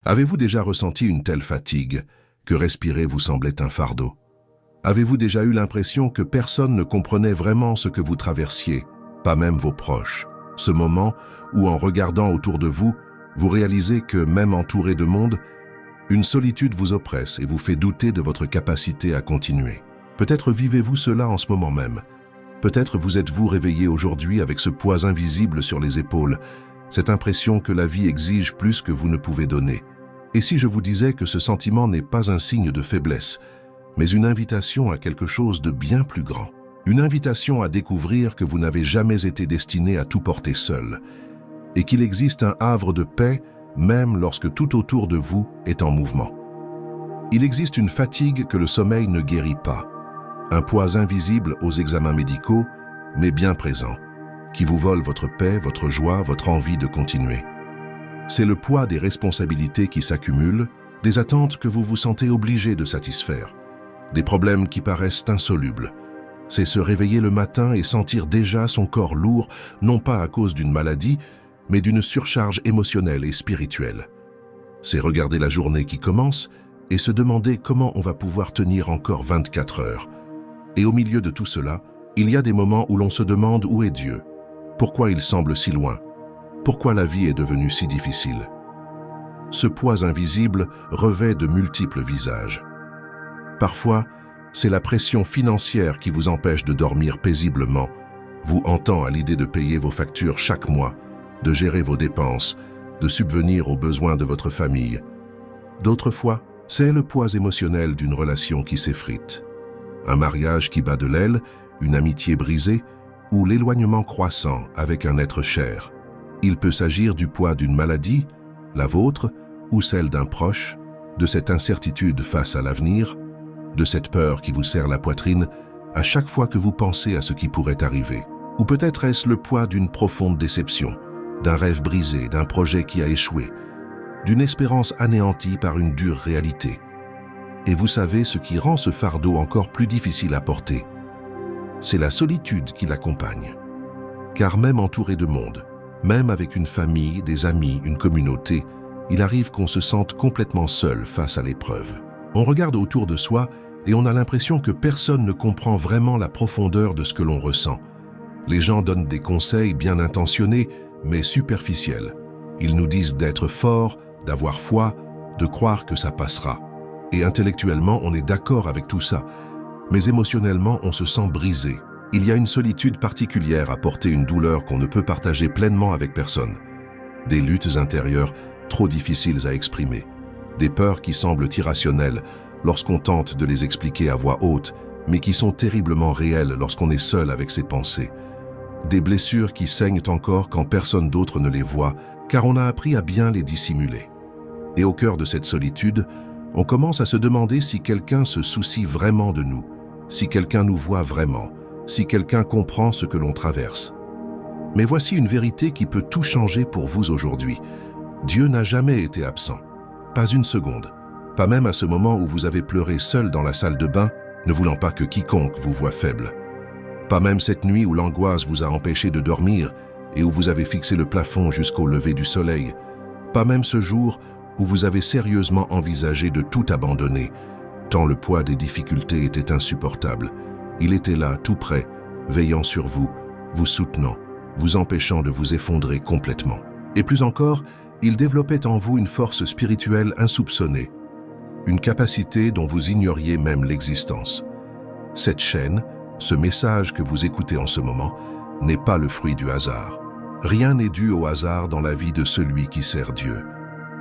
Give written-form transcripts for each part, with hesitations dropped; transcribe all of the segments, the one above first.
Avez-vous déjà ressenti une telle fatigue que respirer vous semblait un fardeau? Avez-vous déjà eu l'impression que personne ne comprenait vraiment ce que vous traversiez, pas même vos proches? Ce moment où, en regardant autour de vous, vous réalisez que, même entouré de monde, une solitude vous oppresse et vous fait douter de votre capacité à continuer. Peut-être vivez-vous cela en ce moment même. Peut-être vous êtes-vous réveillé aujourd'hui avec ce poids invisible sur les épaules, cette impression que la vie exige plus que vous ne pouvez donner. Et si je vous disais que ce sentiment n'est pas un signe de faiblesse, mais une invitation à quelque chose de bien plus grand, une invitation à découvrir que vous n'avez jamais été destiné à tout porter seul, et qu'il existe un havre de paix même lorsque tout autour de vous est en mouvement. Il existe une fatigue que le sommeil ne guérit pas, un poids invisible aux examens médicaux, mais bien présent, qui vous vole votre paix, votre joie, votre envie de continuer. C'est le poids des responsabilités qui s'accumulent, des attentes que vous vous sentez obligé de satisfaire, des problèmes qui paraissent insolubles. C'est se réveiller le matin et sentir déjà son corps lourd, non pas à cause d'une maladie, mais d'une surcharge émotionnelle et spirituelle. C'est regarder la journée qui commence et se demander comment on va pouvoir tenir encore 24 heures. Et au milieu de tout cela, il y a des moments où l'on se demande où est Dieu, pourquoi il semble si loin, pourquoi la vie est devenue si difficile. Ce poids invisible revêt de multiples visages. Parfois, c'est la pression financière qui vous empêche de dormir paisiblement, vous hantant à l'idée de payer vos factures chaque mois, de gérer vos dépenses, de subvenir aux besoins de votre famille. D'autres fois, c'est le poids émotionnel d'une relation qui s'effrite. Un mariage qui bat de l'aile, une amitié brisée ou l'éloignement croissant avec un être cher. Il peut s'agir du poids d'une maladie, la vôtre ou celle d'un proche, de cette incertitude face à l'avenir, de cette peur qui vous serre la poitrine à chaque fois que vous pensez à ce qui pourrait arriver. Ou peut-être est-ce le poids d'une profonde déception, d'un rêve brisé, d'un projet qui a échoué, d'une espérance anéantie par une dure réalité. Et vous savez ce qui rend ce fardeau encore plus difficile à porter. C'est la solitude qui l'accompagne. Car même entouré de monde, même avec une famille, des amis, une communauté, il arrive qu'on se sente complètement seul face à l'épreuve. On regarde autour de soi et on a l'impression que personne ne comprend vraiment la profondeur de ce que l'on ressent. Les gens donnent des conseils bien intentionnés, mais superficiels. Ils nous disent d'être forts, d'avoir foi, de croire que ça passera. Et intellectuellement, on est d'accord avec tout ça. Mais émotionnellement, on se sent brisé. Il y a une solitude particulière à porter une douleur qu'on ne peut partager pleinement avec personne. Des luttes intérieures trop difficiles à exprimer. Des peurs qui semblent irrationnelles lorsqu'on tente de les expliquer à voix haute, mais qui sont terriblement réelles lorsqu'on est seul avec ses pensées. Des blessures qui saignent encore quand personne d'autre ne les voit, car on a appris à bien les dissimuler. Et au cœur de cette solitude, on commence à se demander si quelqu'un se soucie vraiment de nous, si quelqu'un nous voit vraiment, si quelqu'un comprend ce que l'on traverse. Mais voici une vérité qui peut tout changer pour vous aujourd'hui. Dieu n'a jamais été absent, pas une seconde, pas même à ce moment où vous avez pleuré seul dans la salle de bain, ne voulant pas que quiconque vous voie faible. Pas même cette nuit où l'angoisse vous a empêché de dormir et où vous avez fixé le plafond jusqu'au lever du soleil. Pas même ce jour où vous avez sérieusement envisagé de tout abandonner, tant le poids des difficultés était insupportable. Il était là, tout près, veillant sur vous, vous soutenant, vous empêchant de vous effondrer complètement. Et plus encore, il développait en vous une force spirituelle insoupçonnée, une capacité dont vous ignoriez même l'existence. Cette chaîne, ce message que vous écoutez en ce moment, n'est pas le fruit du hasard. Rien n'est dû au hasard dans la vie de celui qui sert Dieu.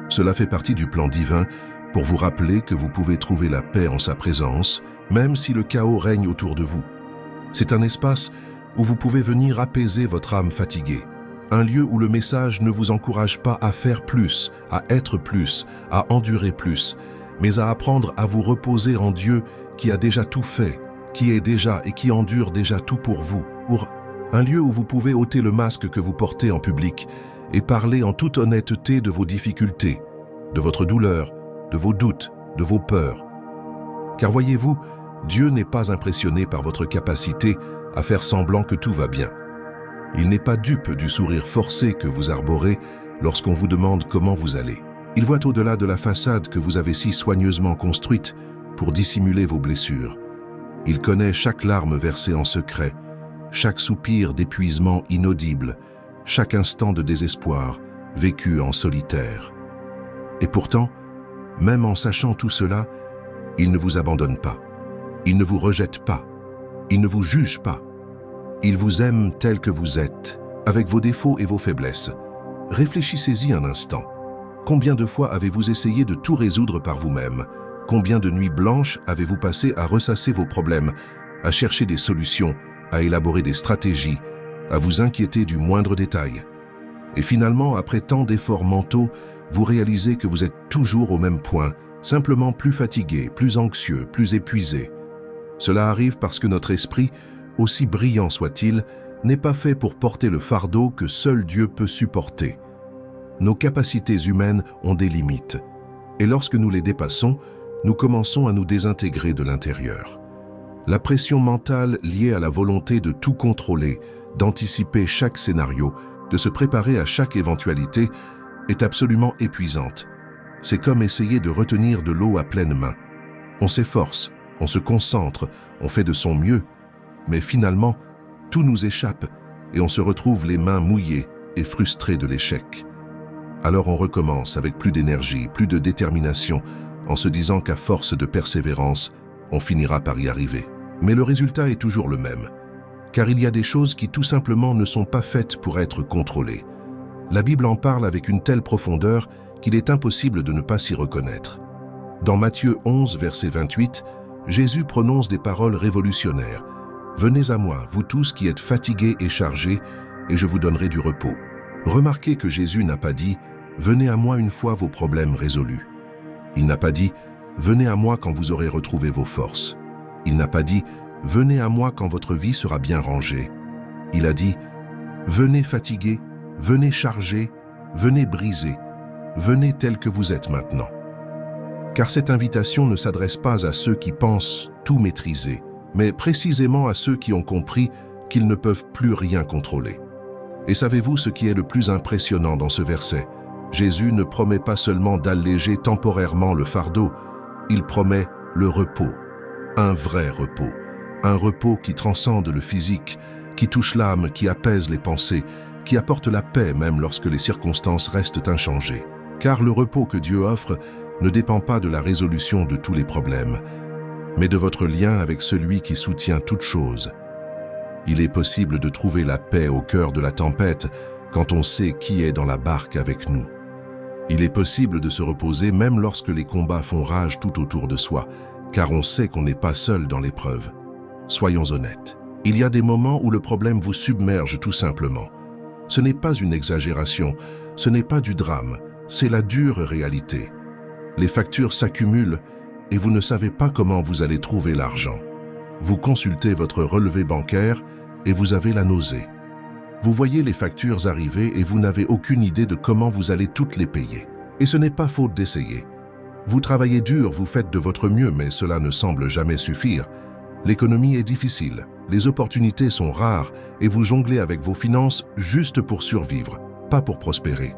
Cela fait partie du plan divin pour vous rappeler que vous pouvez trouver la paix en sa présence, même si le chaos règne autour de vous. C'est un espace où vous pouvez venir apaiser votre âme fatiguée. Un lieu où le message ne vous encourage pas à faire plus, à être plus, à endurer plus, mais à apprendre à vous reposer en Dieu qui a déjà tout fait, qui est déjà et qui endure déjà tout pour vous. Un lieu où vous pouvez ôter le masque que vous portez en public et parler en toute honnêteté de vos difficultés, de votre douleur, de vos doutes, de vos peurs. Car voyez-vous, Dieu n'est pas impressionné par votre capacité à faire semblant que tout va bien. Il n'est pas dupe du sourire forcé que vous arborez lorsqu'on vous demande comment vous allez. Il voit au-delà de la façade que vous avez si soigneusement construite pour dissimuler vos blessures. Il connaît chaque larme versée en secret, chaque soupir d'épuisement inaudible, chaque instant de désespoir vécu en solitaire. Et pourtant, même en sachant tout cela, il ne vous abandonne pas. Il ne vous rejette pas. Il ne vous juge pas. Il vous aime tel que vous êtes, avec vos défauts et vos faiblesses. Réfléchissez-y un instant. Combien de fois avez-vous essayé de tout résoudre par vous-même? Combien de nuits blanches avez-vous passé à ressasser vos problèmes, à chercher des solutions, à élaborer des stratégies, à vous inquiéter du moindre détail? Et finalement, après tant d'efforts mentaux, vous réalisez que vous êtes toujours au même point, simplement plus fatigué, plus anxieux, plus épuisé. Cela arrive parce que notre esprit, aussi brillant soit-il, n'est pas fait pour porter le fardeau que seul Dieu peut supporter. Nos capacités humaines ont des limites, et lorsque nous les dépassons, nous commençons à nous désintégrer de l'intérieur. La pression mentale liée à la volonté de tout contrôler, d'anticiper chaque scénario, de se préparer à chaque éventualité, est absolument épuisante. C'est comme essayer de retenir de l'eau à pleine main. On s'efforce, on se concentre, on fait de son mieux, mais finalement, tout nous échappe et on se retrouve les mains mouillées et frustrés de l'échec. Alors on recommence avec plus d'énergie, plus de détermination, en se disant qu'à force de persévérance, on finira par y arriver. Mais le résultat est toujours le même, car il y a des choses qui tout simplement ne sont pas faites pour être contrôlées. La Bible en parle avec une telle profondeur qu'il est impossible de ne pas s'y reconnaître. Dans Matthieu 11, verset 28, Jésus prononce des paroles révolutionnaires. « Venez à moi, vous tous qui êtes fatigués et chargés, et je vous donnerai du repos. » Remarquez que Jésus n'a pas dit « Venez à moi une fois vos problèmes résolus ». Il n'a pas dit « Venez à moi quand vous aurez retrouvé vos forces ». Il n'a pas dit « Venez à moi quand votre vie sera bien rangée ». Il a dit « Venez fatigués, venez chargés, venez brisés, venez tels que vous êtes maintenant ». Car cette invitation ne s'adresse pas à ceux qui pensent tout maîtriser, mais précisément à ceux qui ont compris qu'ils ne peuvent plus rien contrôler. Et savez-vous ce qui est le plus impressionnant dans ce verset? Jésus ne promet pas seulement d'alléger temporairement le fardeau, il promet le repos, un vrai repos, un repos qui transcende le physique, qui touche l'âme, qui apaise les pensées, qui apporte la paix même lorsque les circonstances restent inchangées. Car le repos que Dieu offre ne dépend pas de la résolution de tous les problèmes, mais de votre lien avec celui qui soutient toute chose. Il est possible de trouver la paix au cœur de la tempête quand on sait qui est dans la barque avec nous. Il est possible de se reposer même lorsque les combats font rage tout autour de soi, car on sait qu'on n'est pas seul dans l'épreuve. Soyons honnêtes, il y a des moments où le problème vous submerge tout simplement. Ce n'est pas une exagération, ce n'est pas du drame, c'est la dure réalité. Les factures s'accumulent et vous ne savez pas comment vous allez trouver l'argent. Vous consultez votre relevé bancaire et vous avez la nausée. Vous voyez les factures arriver et vous n'avez aucune idée de comment vous allez toutes les payer. Et ce n'est pas faute d'essayer. Vous travaillez dur, vous faites de votre mieux, mais cela ne semble jamais suffire. L'économie est difficile, les opportunités sont rares et vous jonglez avec vos finances juste pour survivre, pas pour prospérer.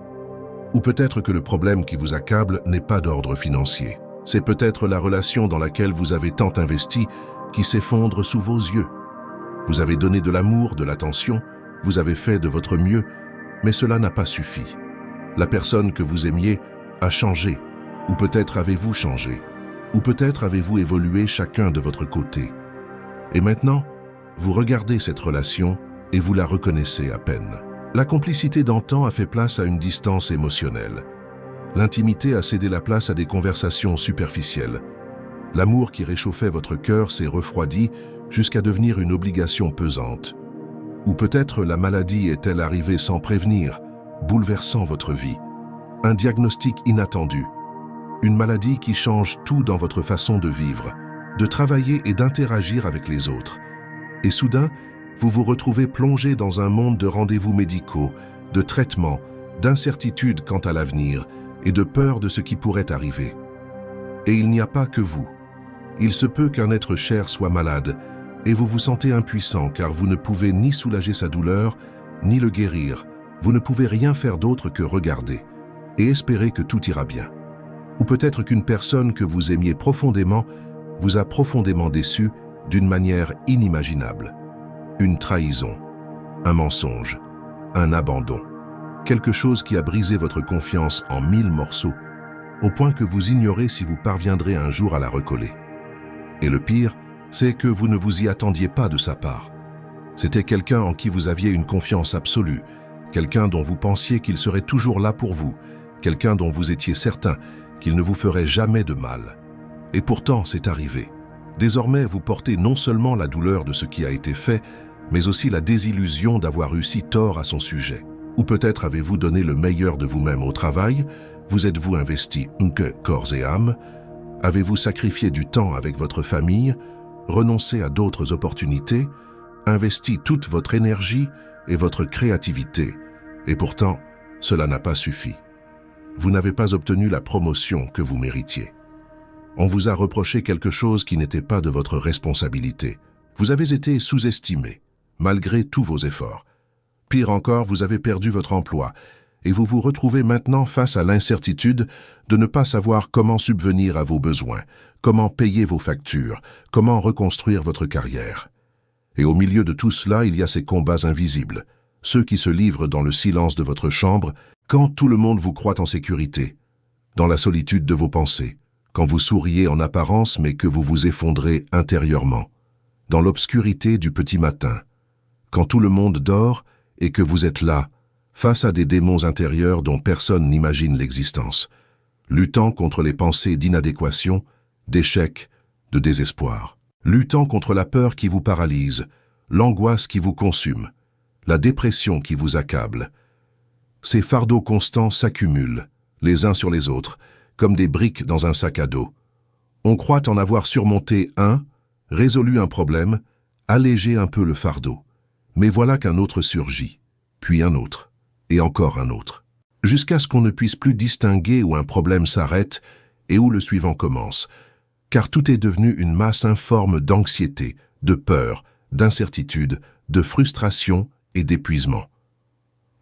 Ou peut-être que le problème qui vous accable n'est pas d'ordre financier. C'est peut-être la relation dans laquelle vous avez tant investi qui s'effondre sous vos yeux. Vous avez donné de l'amour, de l'attention, vous avez fait de votre mieux, mais cela n'a pas suffi. La personne que vous aimiez a changé, ou peut-être avez-vous changé, ou peut-être avez-vous évolué chacun de votre côté. Et maintenant, vous regardez cette relation et vous la reconnaissez à peine. La complicité d'antan a fait place à une distance émotionnelle. L'intimité a cédé la place à des conversations superficielles. L'amour qui réchauffait votre cœur s'est refroidi jusqu'à devenir une obligation pesante. Ou peut-être la maladie est-elle arrivée sans prévenir, bouleversant votre vie. Un diagnostic inattendu. Une maladie qui change tout dans votre façon de vivre, de travailler et d'interagir avec les autres. Et soudain, vous vous retrouvez plongé dans un monde de rendez-vous médicaux, de traitements, d'incertitudes quant à l'avenir et de peur de ce qui pourrait arriver. Et il n'y a pas que vous. Il se peut qu'un être cher soit malade et vous vous sentez impuissant car vous ne pouvez ni soulager sa douleur, ni le guérir. Vous ne pouvez rien faire d'autre que regarder. et espérez que tout ira bien. Ou peut-être qu'une personne que vous aimiez profondément vous a profondément déçu d'une manière inimaginable. Une trahison, un mensonge, un abandon. Quelque chose qui a brisé votre confiance en 1000 morceaux, au point que vous ignorez si vous parviendrez un jour à la recoller. Et le pire, c'est que vous ne vous y attendiez pas de sa part. C'était quelqu'un en qui vous aviez une confiance absolue, quelqu'un dont vous pensiez qu'il serait toujours là pour vous, quelqu'un dont vous étiez certain qu'il ne vous ferait jamais de mal. Et pourtant, c'est arrivé. Désormais, vous portez non seulement la douleur de ce qui a été fait, mais aussi la désillusion d'avoir eu si tort à son sujet. Ou peut-être avez-vous donné le meilleur de vous-même au travail, vous êtes-vous investi corps et âme, avez-vous sacrifié du temps avec votre famille, renoncé à d'autres opportunités, investi toute votre énergie et votre créativité, et pourtant, cela n'a pas suffi. Vous n'avez pas obtenu la promotion que vous méritiez. On vous a reproché quelque chose qui n'était pas de votre responsabilité. Vous avez été sous-estimé, malgré tous vos efforts. Pire encore, vous avez perdu votre emploi, et vous vous retrouvez maintenant face à l'incertitude de ne pas savoir comment subvenir à vos besoins, comment payer vos factures, comment reconstruire votre carrière. Et au milieu de tout cela, il y a ces combats invisibles, ceux qui se livrent dans le silence de votre chambre, quand tout le monde vous croit en sécurité, dans la solitude de vos pensées, quand vous souriez en apparence mais que vous vous effondrez intérieurement, dans l'obscurité du petit matin, quand tout le monde dort et que vous êtes là, face à des démons intérieurs dont personne n'imagine l'existence, luttant contre les pensées d'inadéquation, d'échec, de désespoir, luttant contre la peur qui vous paralyse, l'angoisse qui vous consume, la dépression qui vous accable. Ces fardeaux constants s'accumulent, les uns sur les autres, comme des briques dans un sac à dos. On croit en avoir surmonté un, résolu un problème, allégé un peu le fardeau. Mais voilà qu'un autre surgit, puis un autre, et encore un autre, jusqu'à ce qu'on ne puisse plus distinguer où un problème s'arrête et où le suivant commence, car tout est devenu une masse informe d'anxiété, de peur, d'incertitude, de frustration et d'épuisement.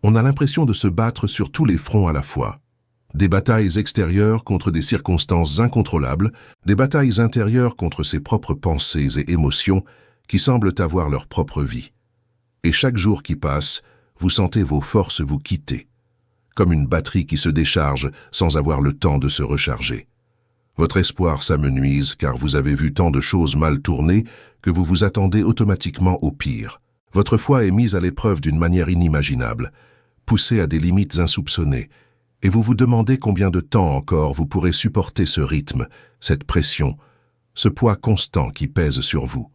On a l'impression de se battre sur tous les fronts à la fois. Des batailles extérieures contre des circonstances incontrôlables, des batailles intérieures contre ses propres pensées et émotions qui semblent avoir leur propre vie. Et chaque jour qui passe, vous sentez vos forces vous quitter, comme une batterie qui se décharge sans avoir le temps de se recharger. Votre espoir s'amenuise car vous avez vu tant de choses mal tourner que vous vous attendez automatiquement au pire. Votre foi est mise à l'épreuve d'une manière inimaginable, poussée à des limites insoupçonnées, et vous vous demandez combien de temps encore vous pourrez supporter ce rythme, cette pression, ce poids constant qui pèse sur vous.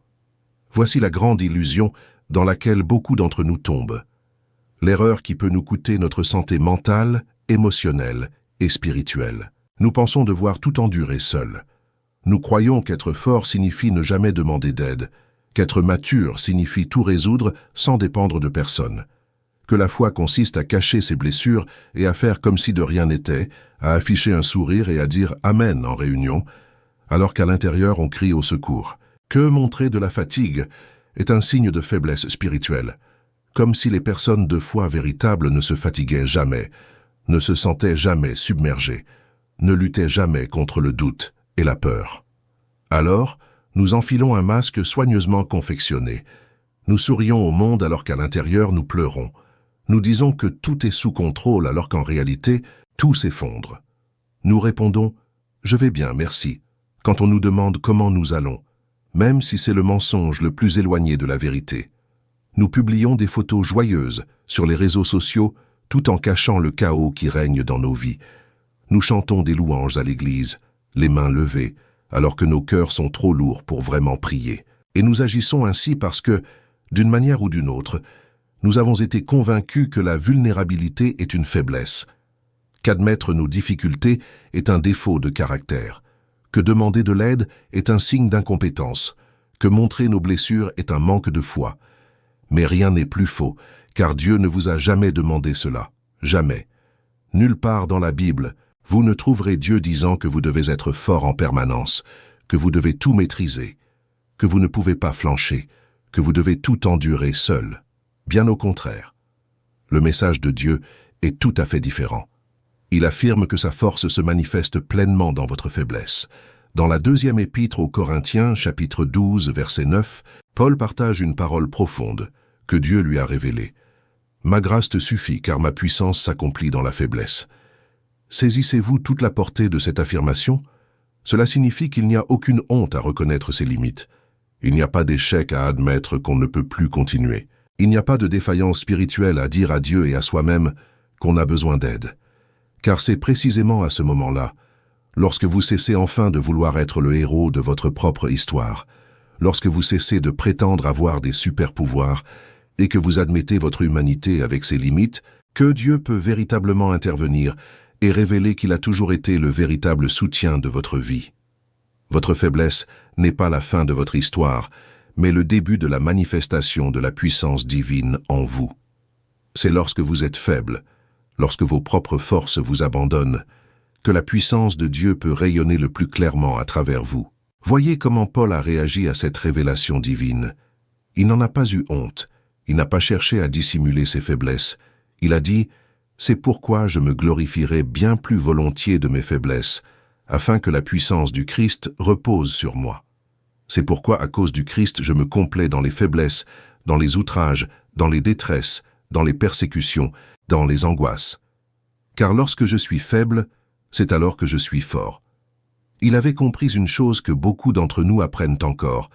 Voici la grande illusion dans laquelle beaucoup d'entre nous tombent. L'erreur qui peut nous coûter notre santé mentale, émotionnelle et spirituelle. Nous pensons devoir tout endurer seuls. Nous croyons qu'être fort signifie ne jamais demander d'aide, qu'être mature signifie tout résoudre sans dépendre de personne, que la foi consiste à cacher ses blessures et à faire comme si de rien n'était, à afficher un sourire et à dire « Amen » en réunion, alors qu'à l'intérieur on crie au secours. Que montrer de la fatigue est un signe de faiblesse spirituelle, comme si les personnes de foi véritable ne se fatiguaient jamais, ne se sentaient jamais submergées, ne luttaient jamais contre le doute et la peur. Alors, nous enfilons un masque soigneusement confectionné. Nous sourions au monde alors qu'à l'intérieur nous pleurons. Nous disons que tout est sous contrôle alors qu'en réalité, tout s'effondre. Nous répondons « Je vais bien, merci » quand on nous demande comment nous allons, même si c'est le mensonge le plus éloigné de la vérité. Nous publions des photos joyeuses sur les réseaux sociaux tout en cachant le chaos qui règne dans nos vies. Nous chantons des louanges à l'église, les mains levées, alors que nos cœurs sont trop lourds pour vraiment prier. Et nous agissons ainsi parce que, d'une manière ou d'une autre, nous avons été convaincus que la vulnérabilité est une faiblesse, qu'admettre nos difficultés est un défaut de caractère, que demander de l'aide est un signe d'incompétence, que montrer nos blessures est un manque de foi. Mais rien n'est plus faux, car Dieu ne vous a jamais demandé cela, jamais. Nulle part dans la Bible, vous ne trouverez Dieu disant que vous devez être fort en permanence, que vous devez tout maîtriser, que vous ne pouvez pas flancher, que vous devez tout endurer seul. Bien au contraire. Le message de Dieu est tout à fait différent. Il affirme que sa force se manifeste pleinement dans votre faiblesse. Dans la deuxième épître aux Corinthiens, chapitre 12, verset 9, Paul partage une parole profonde que Dieu lui a révélée. « Ma grâce te suffit, car ma puissance s'accomplit dans la faiblesse. » Saisissez-vous toute la portée de cette affirmation? Cela signifie qu'il n'y a aucune honte à reconnaître ses limites. Il n'y a pas d'échec à admettre qu'on ne peut plus continuer. Il n'y a pas de défaillance spirituelle à dire à Dieu et à soi-même qu'on a besoin d'aide. Car c'est précisément à ce moment-là, lorsque vous cessez enfin de vouloir être le héros de votre propre histoire, lorsque vous cessez de prétendre avoir des super-pouvoirs et que vous admettez votre humanité avec ses limites, que Dieu peut véritablement intervenir et révéler qu'il a toujours été le véritable soutien de votre vie. Votre faiblesse n'est pas la fin de votre histoire, mais le début de la manifestation de la puissance divine en vous. C'est lorsque vous êtes faible, lorsque vos propres forces vous abandonnent, que la puissance de Dieu peut rayonner le plus clairement à travers vous. Voyez comment Paul a réagi à cette révélation divine. Il n'en a pas eu honte, il n'a pas cherché à dissimuler ses faiblesses. Il a dit « C'est pourquoi je me glorifierai bien plus volontiers de mes faiblesses, afin que la puissance du Christ repose sur moi. C'est pourquoi à cause du Christ je me complais dans les faiblesses, dans les outrages, dans les détresses, dans les persécutions, dans les angoisses. Car lorsque je suis faible, c'est alors que je suis fort. » Il avait compris une chose que beaucoup d'entre nous apprennent encore,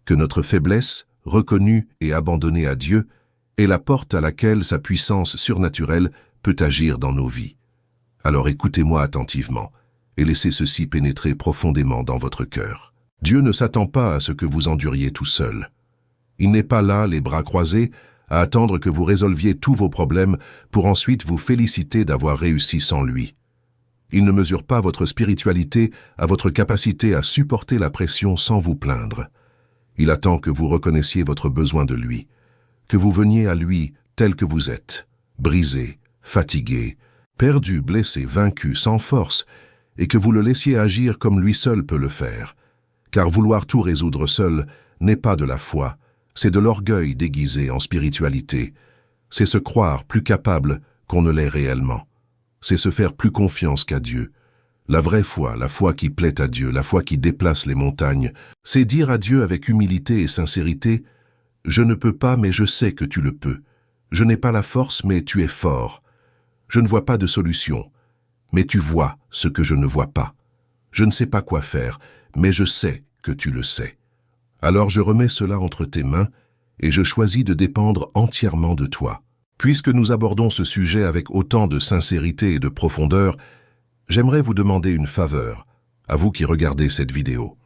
que notre faiblesse, reconnue et abandonnée à Dieu, est la porte à laquelle sa puissance surnaturelle peut agir dans nos vies. Alors écoutez-moi attentivement et laissez ceci pénétrer profondément dans votre cœur. Dieu ne s'attend pas à ce que vous enduriez tout seul. Il n'est pas là, les bras croisés, à attendre que vous résolviez tous vos problèmes pour ensuite vous féliciter d'avoir réussi sans lui. Il ne mesure pas votre spiritualité à votre capacité à supporter la pression sans vous plaindre. Il attend que vous reconnaissiez votre besoin de lui, que vous veniez à lui tel que vous êtes, brisé, fatigué, perdu, blessé, vaincu, sans force, et que vous le laissiez agir comme lui seul peut le faire. Car vouloir tout résoudre seul n'est pas de la foi, c'est de l'orgueil déguisé en spiritualité. C'est se croire plus capable qu'on ne l'est réellement. C'est se faire plus confiance qu'à Dieu. La vraie foi, la foi qui plaît à Dieu, la foi qui déplace les montagnes, c'est dire à Dieu avec humilité et sincérité « Je ne peux pas, mais je sais que tu le peux. Je n'ai pas la force, mais tu es fort. Je ne vois pas de solution, mais tu vois ce que je ne vois pas. Je ne sais pas quoi faire, mais je sais que tu le sais. Alors je remets cela entre tes mains et je choisis de dépendre entièrement de toi. » Puisque nous abordons ce sujet avec autant de sincérité et de profondeur, j'aimerais vous demander une faveur, à vous qui regardez cette vidéo.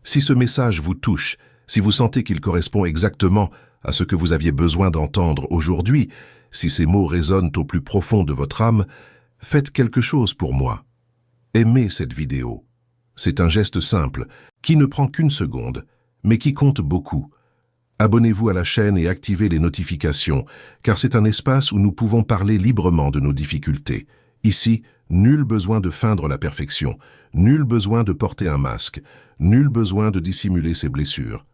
Si ce message vous touche, si vous sentez qu'il correspond exactement à ce que vous aviez besoin d'entendre aujourd'hui, si ces mots résonnent au plus profond de votre âme, faites quelque chose pour moi. Aimez cette vidéo. C'est un geste simple, qui ne prend qu'une seconde, mais qui compte beaucoup. Abonnez-vous à la chaîne et activez les notifications, car c'est un espace où nous pouvons parler librement de nos difficultés. Ici, nul besoin de feindre la perfection, nul besoin de porter un masque, nul besoin de dissimuler ses blessures.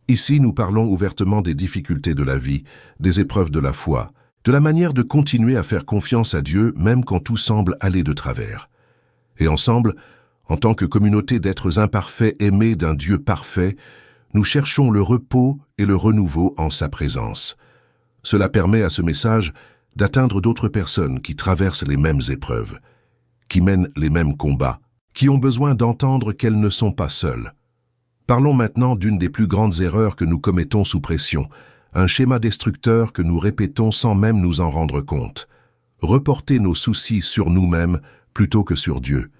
Ici, nous parlons ouvertement des difficultés de la vie, des épreuves de la foi, de la manière de continuer à faire confiance à Dieu même quand tout semble aller de travers. Et ensemble, en tant que communauté d'êtres imparfaits aimés d'un Dieu parfait, nous cherchons le repos et le renouveau en sa présence. Cela permet à ce message d'atteindre d'autres personnes qui traversent les mêmes épreuves, qui mènent les mêmes combats, qui ont besoin d'entendre qu'elles ne sont pas seules. Parlons maintenant d'une des plus grandes erreurs que nous commettons sous pression, un schéma destructeur que nous répétons sans même nous en rendre compte. Reporter nos soucis sur nous-mêmes plutôt que sur Dieu.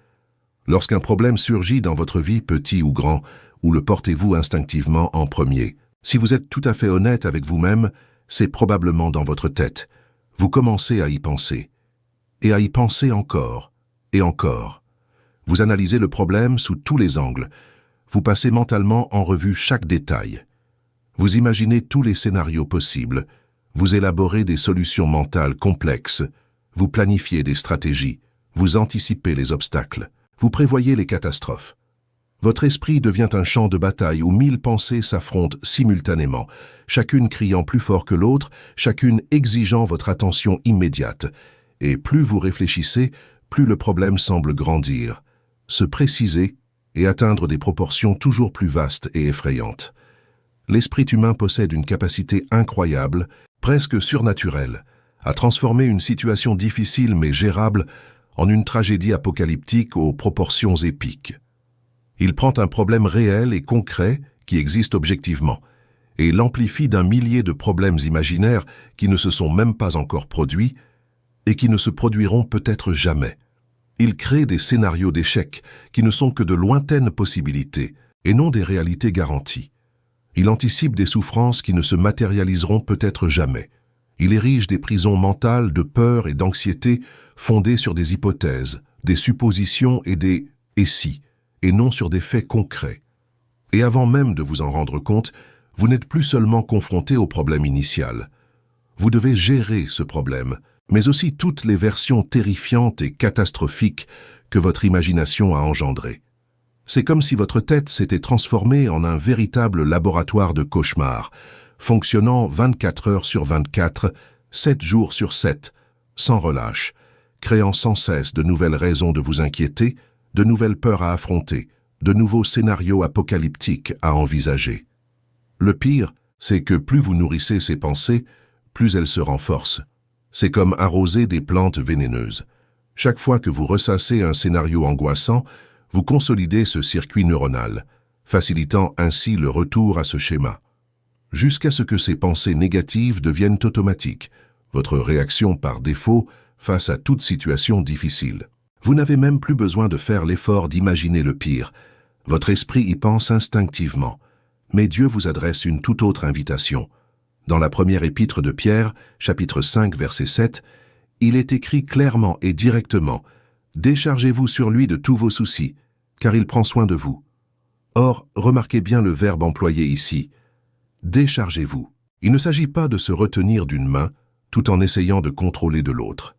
Lorsqu'un problème surgit dans votre vie, petit ou grand, où le portez-vous instinctivement en premier? Si vous êtes tout à fait honnête avec vous-même, c'est probablement dans votre tête. Vous commencez à y penser. Et à y penser encore, et encore. Vous analysez le problème sous tous les angles. Vous passez mentalement en revue chaque détail. Vous imaginez tous les scénarios possibles. Vous élaborez des solutions mentales complexes. Vous planifiez des stratégies. Vous anticipez les obstacles. Vous prévoyez les catastrophes. Votre esprit devient un champ de bataille où 1000 pensées s'affrontent simultanément, chacune criant plus fort que l'autre, chacune exigeant votre attention immédiate. Et plus vous réfléchissez, plus le problème semble grandir, se préciser et atteindre des proportions toujours plus vastes et effrayantes. L'esprit humain possède une capacité incroyable, presque surnaturelle, à transformer une situation difficile mais gérable en une tragédie apocalyptique aux proportions épiques. Il prend un problème réel et concret qui existe objectivement et l'amplifie d'un millier de problèmes imaginaires qui ne se sont même pas encore produits et qui ne se produiront peut-être jamais. Il crée des scénarios d'échecs qui ne sont que de lointaines possibilités et non des réalités garanties. Il anticipe des souffrances qui ne se matérialiseront peut-être jamais. Il érige des prisons mentales de peur et d'anxiété fondées sur des hypothèses, des suppositions et des « et si », et non sur des faits concrets. Et avant même de vous en rendre compte, vous n'êtes plus seulement confronté au problème initial. Vous devez gérer ce problème, mais aussi toutes les versions terrifiantes et catastrophiques que votre imagination a engendrées. C'est comme si votre tête s'était transformée en un véritable laboratoire de cauchemars, fonctionnant 24 heures sur 24, 7 jours sur 7, sans relâche, créant sans cesse de nouvelles raisons de vous inquiéter, de nouvelles peurs à affronter, de nouveaux scénarios apocalyptiques à envisager. Le pire, c'est que plus vous nourrissez ces pensées, plus elles se renforcent. C'est comme arroser des plantes vénéneuses. Chaque fois que vous ressassez un scénario angoissant, vous consolidez ce circuit neuronal, facilitant ainsi le retour à ce schéma. Jusqu'à ce que ces pensées négatives deviennent automatiques, votre réaction par défaut face à toute situation difficile. Vous n'avez même plus besoin de faire l'effort d'imaginer le pire. Votre esprit y pense instinctivement. Mais Dieu vous adresse une toute autre invitation. Dans la première épître de Pierre, chapitre 5, verset 7, il est écrit clairement et directement « Déchargez-vous sur lui de tous vos soucis, car il prend soin de vous. » Or, remarquez bien le verbe employé ici. « Déchargez-vous ». Il ne s'agit pas de se retenir d'une main tout en essayant de contrôler de l'autre.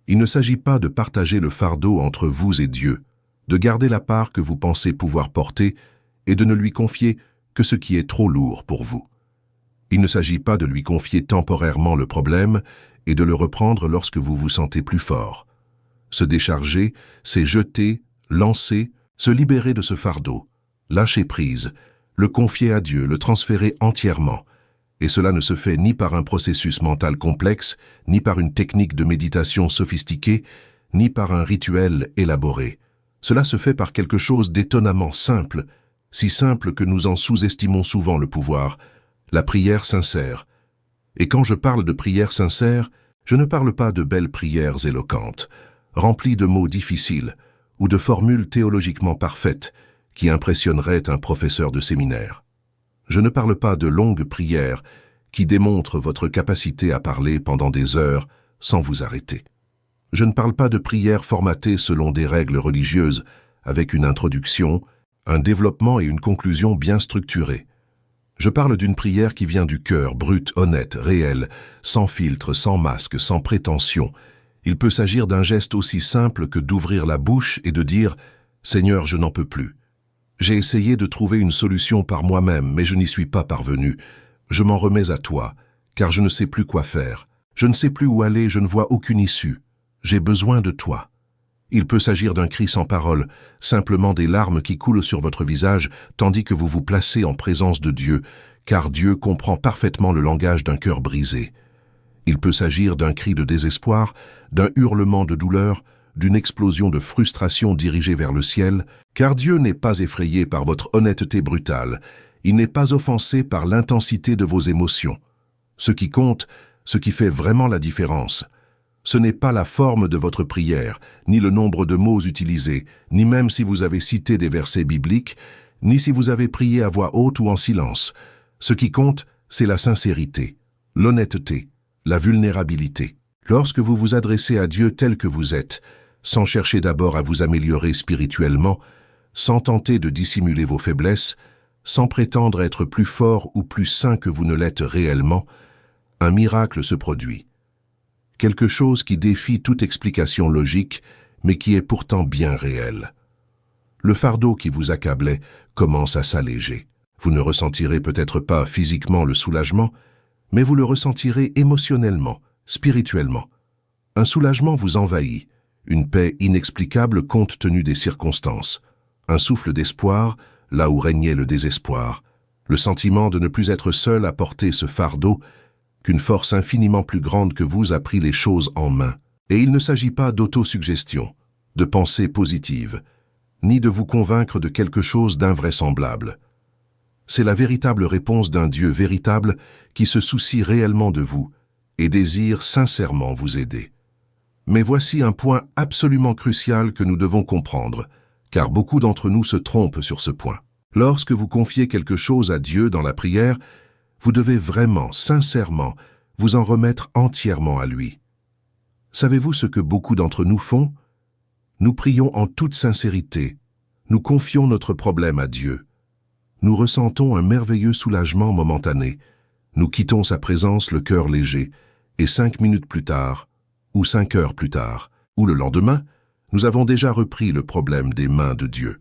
Il ne s'agit pas de partager le fardeau entre vous et Dieu, de garder la part que vous pensez pouvoir porter et de ne lui confier que ce qui est trop lourd pour vous. Il ne s'agit pas de lui confier temporairement le problème et de le reprendre lorsque vous vous sentez plus fort. Se décharger, c'est jeter, lancer, se libérer de ce fardeau, lâcher prise, le confier à Dieu, le transférer entièrement. Et cela ne se fait ni par un processus mental complexe, ni par une technique de méditation sophistiquée, ni par un rituel élaboré. Cela se fait par quelque chose d'étonnamment simple, si simple que nous en sous-estimons souvent le pouvoir, la prière sincère. Et quand je parle de prière sincère, je ne parle pas de belles prières éloquentes, remplies de mots difficiles, ou de formules théologiquement parfaites, qui impressionneraient un professeur de séminaire. Je ne parle pas de longues prières qui démontrent votre capacité à parler pendant des heures sans vous arrêter. Je ne parle pas de prières formatées selon des règles religieuses, avec une introduction, un développement et une conclusion bien structurées. Je parle d'une prière qui vient du cœur, brute, honnête, réelle, sans filtre, sans masque, sans prétention. Il peut s'agir d'un geste aussi simple que d'ouvrir la bouche et de dire « Seigneur, je n'en peux plus. J'ai essayé de trouver une solution par moi-même, mais je n'y suis pas parvenu. Je m'en remets à toi, car je ne sais plus quoi faire. Je ne sais plus où aller, je ne vois aucune issue. J'ai besoin de toi. » Il peut s'agir d'un cri sans parole, simplement des larmes qui coulent sur votre visage tandis que vous vous placez en présence de Dieu, car Dieu comprend parfaitement le langage d'un cœur brisé. Il peut s'agir d'un cri de désespoir, d'un hurlement de douleur, d'une explosion de frustration dirigée vers le ciel, car Dieu n'est pas effrayé par votre honnêteté brutale, il n'est pas offensé par l'intensité de vos émotions. Ce qui compte, ce qui fait vraiment la différence, ce n'est pas la forme de votre prière, ni le nombre de mots utilisés, ni même si vous avez cité des versets bibliques, ni si vous avez prié à voix haute ou en silence. Ce qui compte, c'est la sincérité, l'honnêteté, la vulnérabilité. Lorsque vous vous adressez à Dieu tel que vous êtes, sans chercher d'abord à vous améliorer spirituellement, sans tenter de dissimuler vos faiblesses, sans prétendre être plus fort ou plus saint que vous ne l'êtes réellement, un miracle se produit. Quelque chose qui défie toute explication logique, mais qui est pourtant bien réel. Le fardeau qui vous accablait commence à s'alléger. Vous ne ressentirez peut-être pas physiquement le soulagement, mais vous le ressentirez émotionnellement, spirituellement. Un soulagement vous envahit, une paix inexplicable compte tenu des circonstances, un souffle d'espoir là où régnait le désespoir, le sentiment de ne plus être seul à porter ce fardeau, qu'une force infiniment plus grande que vous a pris les choses en main. Et il ne s'agit pas d'autosuggestion, de pensée positive, ni de vous convaincre de quelque chose d'invraisemblable. C'est la véritable réponse d'un Dieu véritable qui se soucie réellement de vous et désire sincèrement vous aider. Mais voici un point absolument crucial que nous devons comprendre, car beaucoup d'entre nous se trompent sur ce point. Lorsque vous confiez quelque chose à Dieu dans la prière, vous devez vraiment, sincèrement, vous en remettre entièrement à lui. Savez-vous ce que beaucoup d'entre nous font? Nous prions en toute sincérité, nous confions notre problème à Dieu. Nous ressentons un merveilleux soulagement momentané, nous quittons sa présence le cœur léger, et 5 minutes plus tard, ou 5 heures plus tard, ou le lendemain, nous avons déjà repris le problème des mains de Dieu.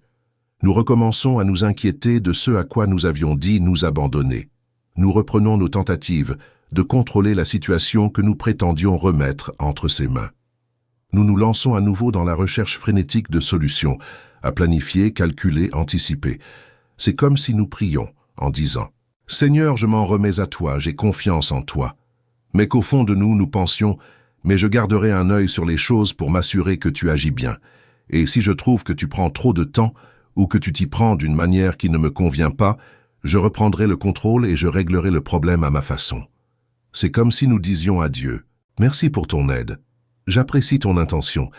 Nous recommençons à nous inquiéter de ce à quoi nous avions dit nous abandonner. Nous reprenons nos tentatives de contrôler la situation que nous prétendions remettre entre ses mains. Nous nous lançons à nouveau dans la recherche frénétique de solutions, à planifier, calculer, anticiper. C'est comme si nous prions en disant « Seigneur, je m'en remets à toi, j'ai confiance en toi ». Mais qu'au fond de nous, nous pensions « Mais je garderai un œil sur les choses pour m'assurer que tu agis bien. Et si je trouve que tu prends trop de temps, ou que tu t'y prends d'une manière qui ne me convient pas, je reprendrai le contrôle et je réglerai le problème à ma façon. » C'est comme si nous disions à Dieu, « Merci pour ton aide. J'apprécie ton intention,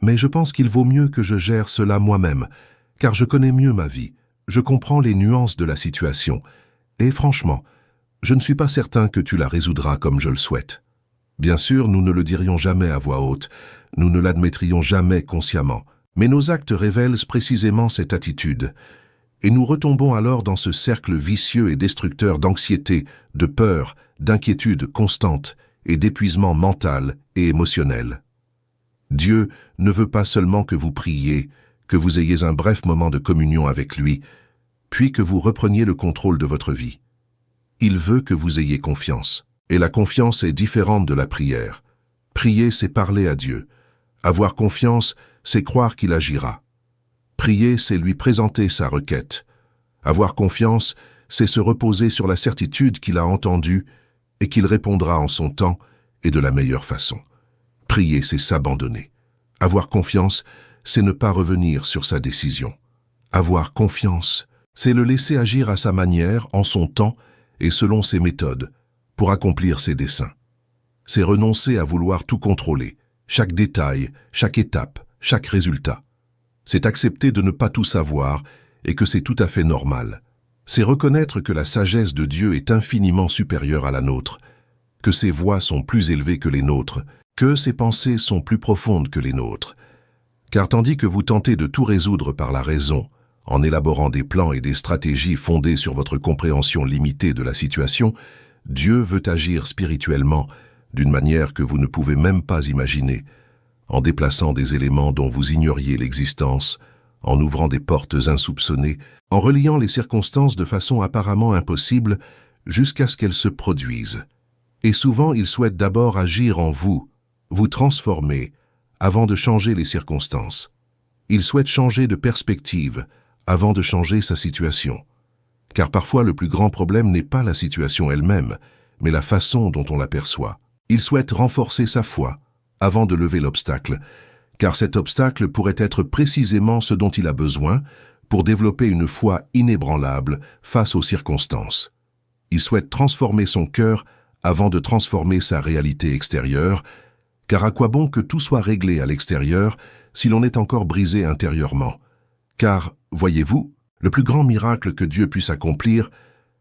mais je pense qu'il vaut mieux que je gère cela moi-même, car je connais mieux ma vie, je comprends les nuances de la situation, et franchement, je ne suis pas certain que tu la résoudras comme je le souhaite. » Bien sûr, nous ne le dirions jamais à voix haute, nous ne l'admettrions jamais consciemment, mais nos actes révèlent précisément cette attitude, et nous retombons alors dans ce cercle vicieux et destructeur d'anxiété, de peur, d'inquiétude constante et d'épuisement mental et émotionnel. Dieu ne veut pas seulement que vous priez, que vous ayez un bref moment de communion avec lui, puis que vous repreniez le contrôle de votre vie. Il veut que vous ayez confiance, et la confiance est différente de la prière. Prier, c'est parler à Dieu. Avoir confiance, c'est croire qu'il agira. Prier, c'est lui présenter sa requête. Avoir confiance, c'est se reposer sur la certitude qu'il a entendue et qu'il répondra en son temps et de la meilleure façon. Prier, c'est s'abandonner. Avoir confiance, c'est ne pas revenir sur sa décision. Avoir confiance, c'est le laisser agir à sa manière, en son temps et selon ses méthodes, pour accomplir ses desseins. C'est renoncer à vouloir tout contrôler, chaque détail, chaque étape, chaque résultat. C'est accepter de ne pas tout savoir et que c'est tout à fait normal. C'est reconnaître que la sagesse de Dieu est infiniment supérieure à la nôtre, que ses voies sont plus élevées que les nôtres, que ses pensées sont plus profondes que les nôtres. Car tandis que vous tentez de tout résoudre par la raison, en élaborant des plans et des stratégies fondées sur votre compréhension limitée de la situation, Dieu veut agir spirituellement d'une manière que vous ne pouvez même pas imaginer, en déplaçant des éléments dont vous ignoriez l'existence, en ouvrant des portes insoupçonnées, en reliant les circonstances de façon apparemment impossible jusqu'à ce qu'elles se produisent. Et souvent, il souhaite d'abord agir en vous, vous transformer, avant de changer les circonstances. Il souhaite changer de perspective avant de changer sa situation. Car parfois, le plus grand problème n'est pas la situation elle-même, mais la façon dont on l'aperçoit. Il souhaite renforcer sa foi avant de lever l'obstacle, car cet obstacle pourrait être précisément ce dont il a besoin pour développer une foi inébranlable face aux circonstances. Il souhaite transformer son cœur avant de transformer sa réalité extérieure, car à quoi bon que tout soit réglé à l'extérieur si l'on est encore brisé intérieurement? Car, voyez-vous, le plus grand miracle que Dieu puisse accomplir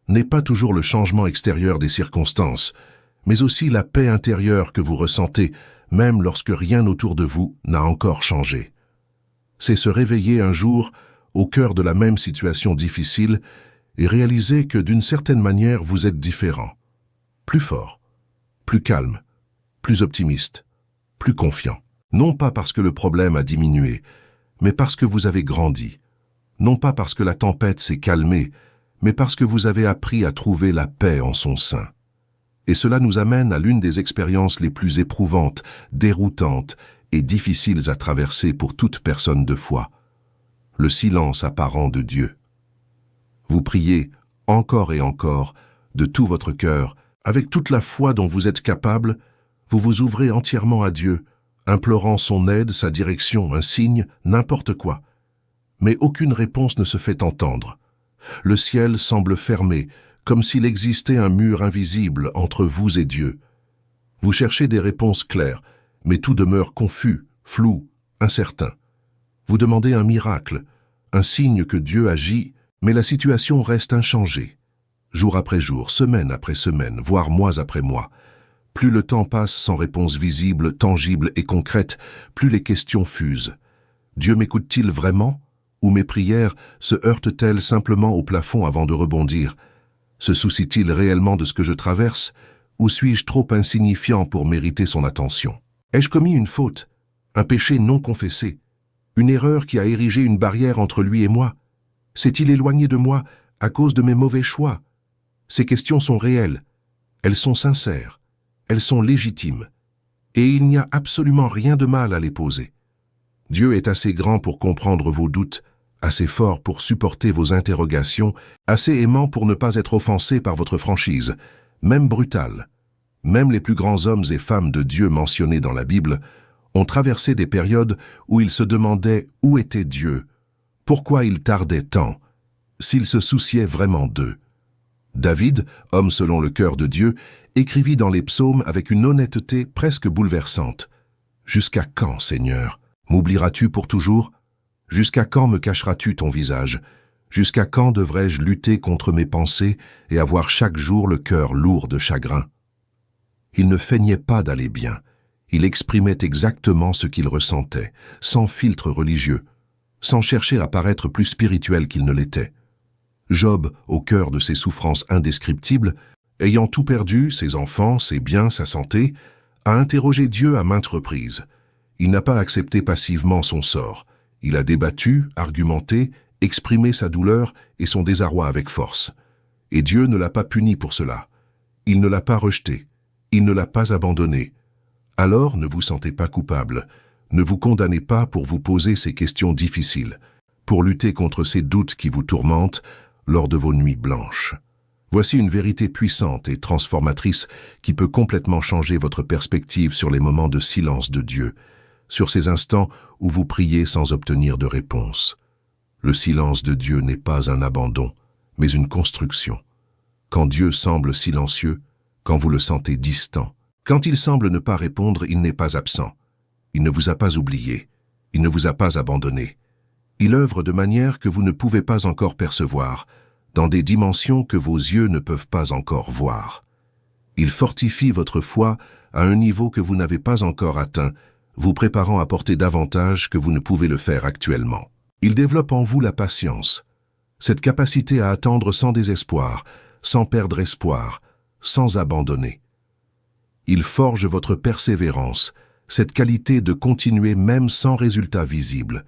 n'est pas toujours le changement extérieur des circonstances, mais aussi la paix intérieure que vous ressentez, même lorsque rien autour de vous n'a encore changé. C'est se réveiller un jour au cœur de la même situation difficile et réaliser que d'une certaine manière vous êtes différent, plus fort, plus calme, plus optimiste, plus confiant. Non pas parce que le problème a diminué, mais parce que vous avez grandi. Non pas parce que la tempête s'est calmée, mais parce que vous avez appris à trouver la paix en son sein. Et cela nous amène à l'une des expériences les plus éprouvantes, déroutantes et difficiles à traverser pour toute personne de foi, le silence apparent de Dieu. Vous priez encore et encore, de tout votre cœur, avec toute la foi dont vous êtes capable, vous vous ouvrez entièrement à Dieu, implorant son aide, sa direction, un signe, n'importe quoi. Mais aucune réponse ne se fait entendre. Le ciel semble fermé, comme s'il existait un mur invisible entre vous et Dieu. Vous cherchez des réponses claires, mais tout demeure confus, flou, incertain. Vous demandez un miracle, un signe que Dieu agit, mais la situation reste inchangée. Jour après jour, semaine après semaine, voire mois après mois. Plus le temps passe sans réponse visible, tangible et concrète, plus les questions fusent. Dieu m'écoute-t-il vraiment? Ou mes prières se heurtent-elles simplement au plafond avant de rebondir? Se soucie-t-il réellement de ce que je traverse? Ou suis-je trop insignifiant pour mériter son attention? Ai-je commis une faute? Un péché non confessé? Une erreur qui a érigé une barrière entre lui et moi? S'est-il éloigné de moi à cause de mes mauvais choix? Ces questions sont réelles, elles sont sincères, elles sont légitimes, et il n'y a absolument rien de mal à les poser. Dieu est assez grand pour comprendre vos doutes, assez fort pour supporter vos interrogations, assez aimant pour ne pas être offensé par votre franchise, même brutale. Même les plus grands hommes et femmes de Dieu mentionnés dans la Bible ont traversé des périodes où ils se demandaient où était Dieu, pourquoi il tardait tant, s'il se souciait vraiment d'eux. David, homme selon le cœur de Dieu, écrivit dans les psaumes avec une honnêteté presque bouleversante. « Jusqu'à quand, Seigneur? M'oublieras-tu pour toujours? Jusqu'à quand me cacheras-tu ton visage? Jusqu'à quand devrais-je lutter contre mes pensées et avoir chaque jour le cœur lourd de chagrin ?» Il ne feignait pas d'aller bien. Il exprimait exactement ce qu'il ressentait, sans filtre religieux, sans chercher à paraître plus spirituel qu'il ne l'était. Job, au cœur de ses souffrances indescriptibles, ayant tout perdu, ses enfants, ses biens, sa santé, a interrogé Dieu à maintes reprises. Il n'a pas accepté passivement son sort. Il a débattu, argumenté, exprimé sa douleur et son désarroi avec force. Et Dieu ne l'a pas puni pour cela. Il ne l'a pas rejeté. Il ne l'a pas abandonné. Alors ne vous sentez pas coupable. Ne vous condamnez pas pour vous poser ces questions difficiles, pour lutter contre ces doutes qui vous tourmentent lors de vos nuits blanches. Voici une vérité puissante et transformatrice qui peut complètement changer votre perspective sur les moments de silence de Dieu, sur ces instants où vous priez sans obtenir de réponse. Le silence de Dieu n'est pas un abandon, mais une construction. Quand Dieu semble silencieux, quand vous le sentez distant, quand il semble ne pas répondre, il n'est pas absent. Il ne vous a pas oublié, il ne vous a pas abandonné. Il œuvre de manière que vous ne pouvez pas encore percevoir, dans des dimensions que vos yeux ne peuvent pas encore voir. Il fortifie votre foi à un niveau que vous n'avez pas encore atteint, vous préparant à porter davantage que vous ne pouvez le faire actuellement. Il développe en vous la patience, cette capacité à attendre sans désespoir, sans perdre espoir, sans abandonner. Il forge votre persévérance, cette qualité de continuer même sans résultat visible,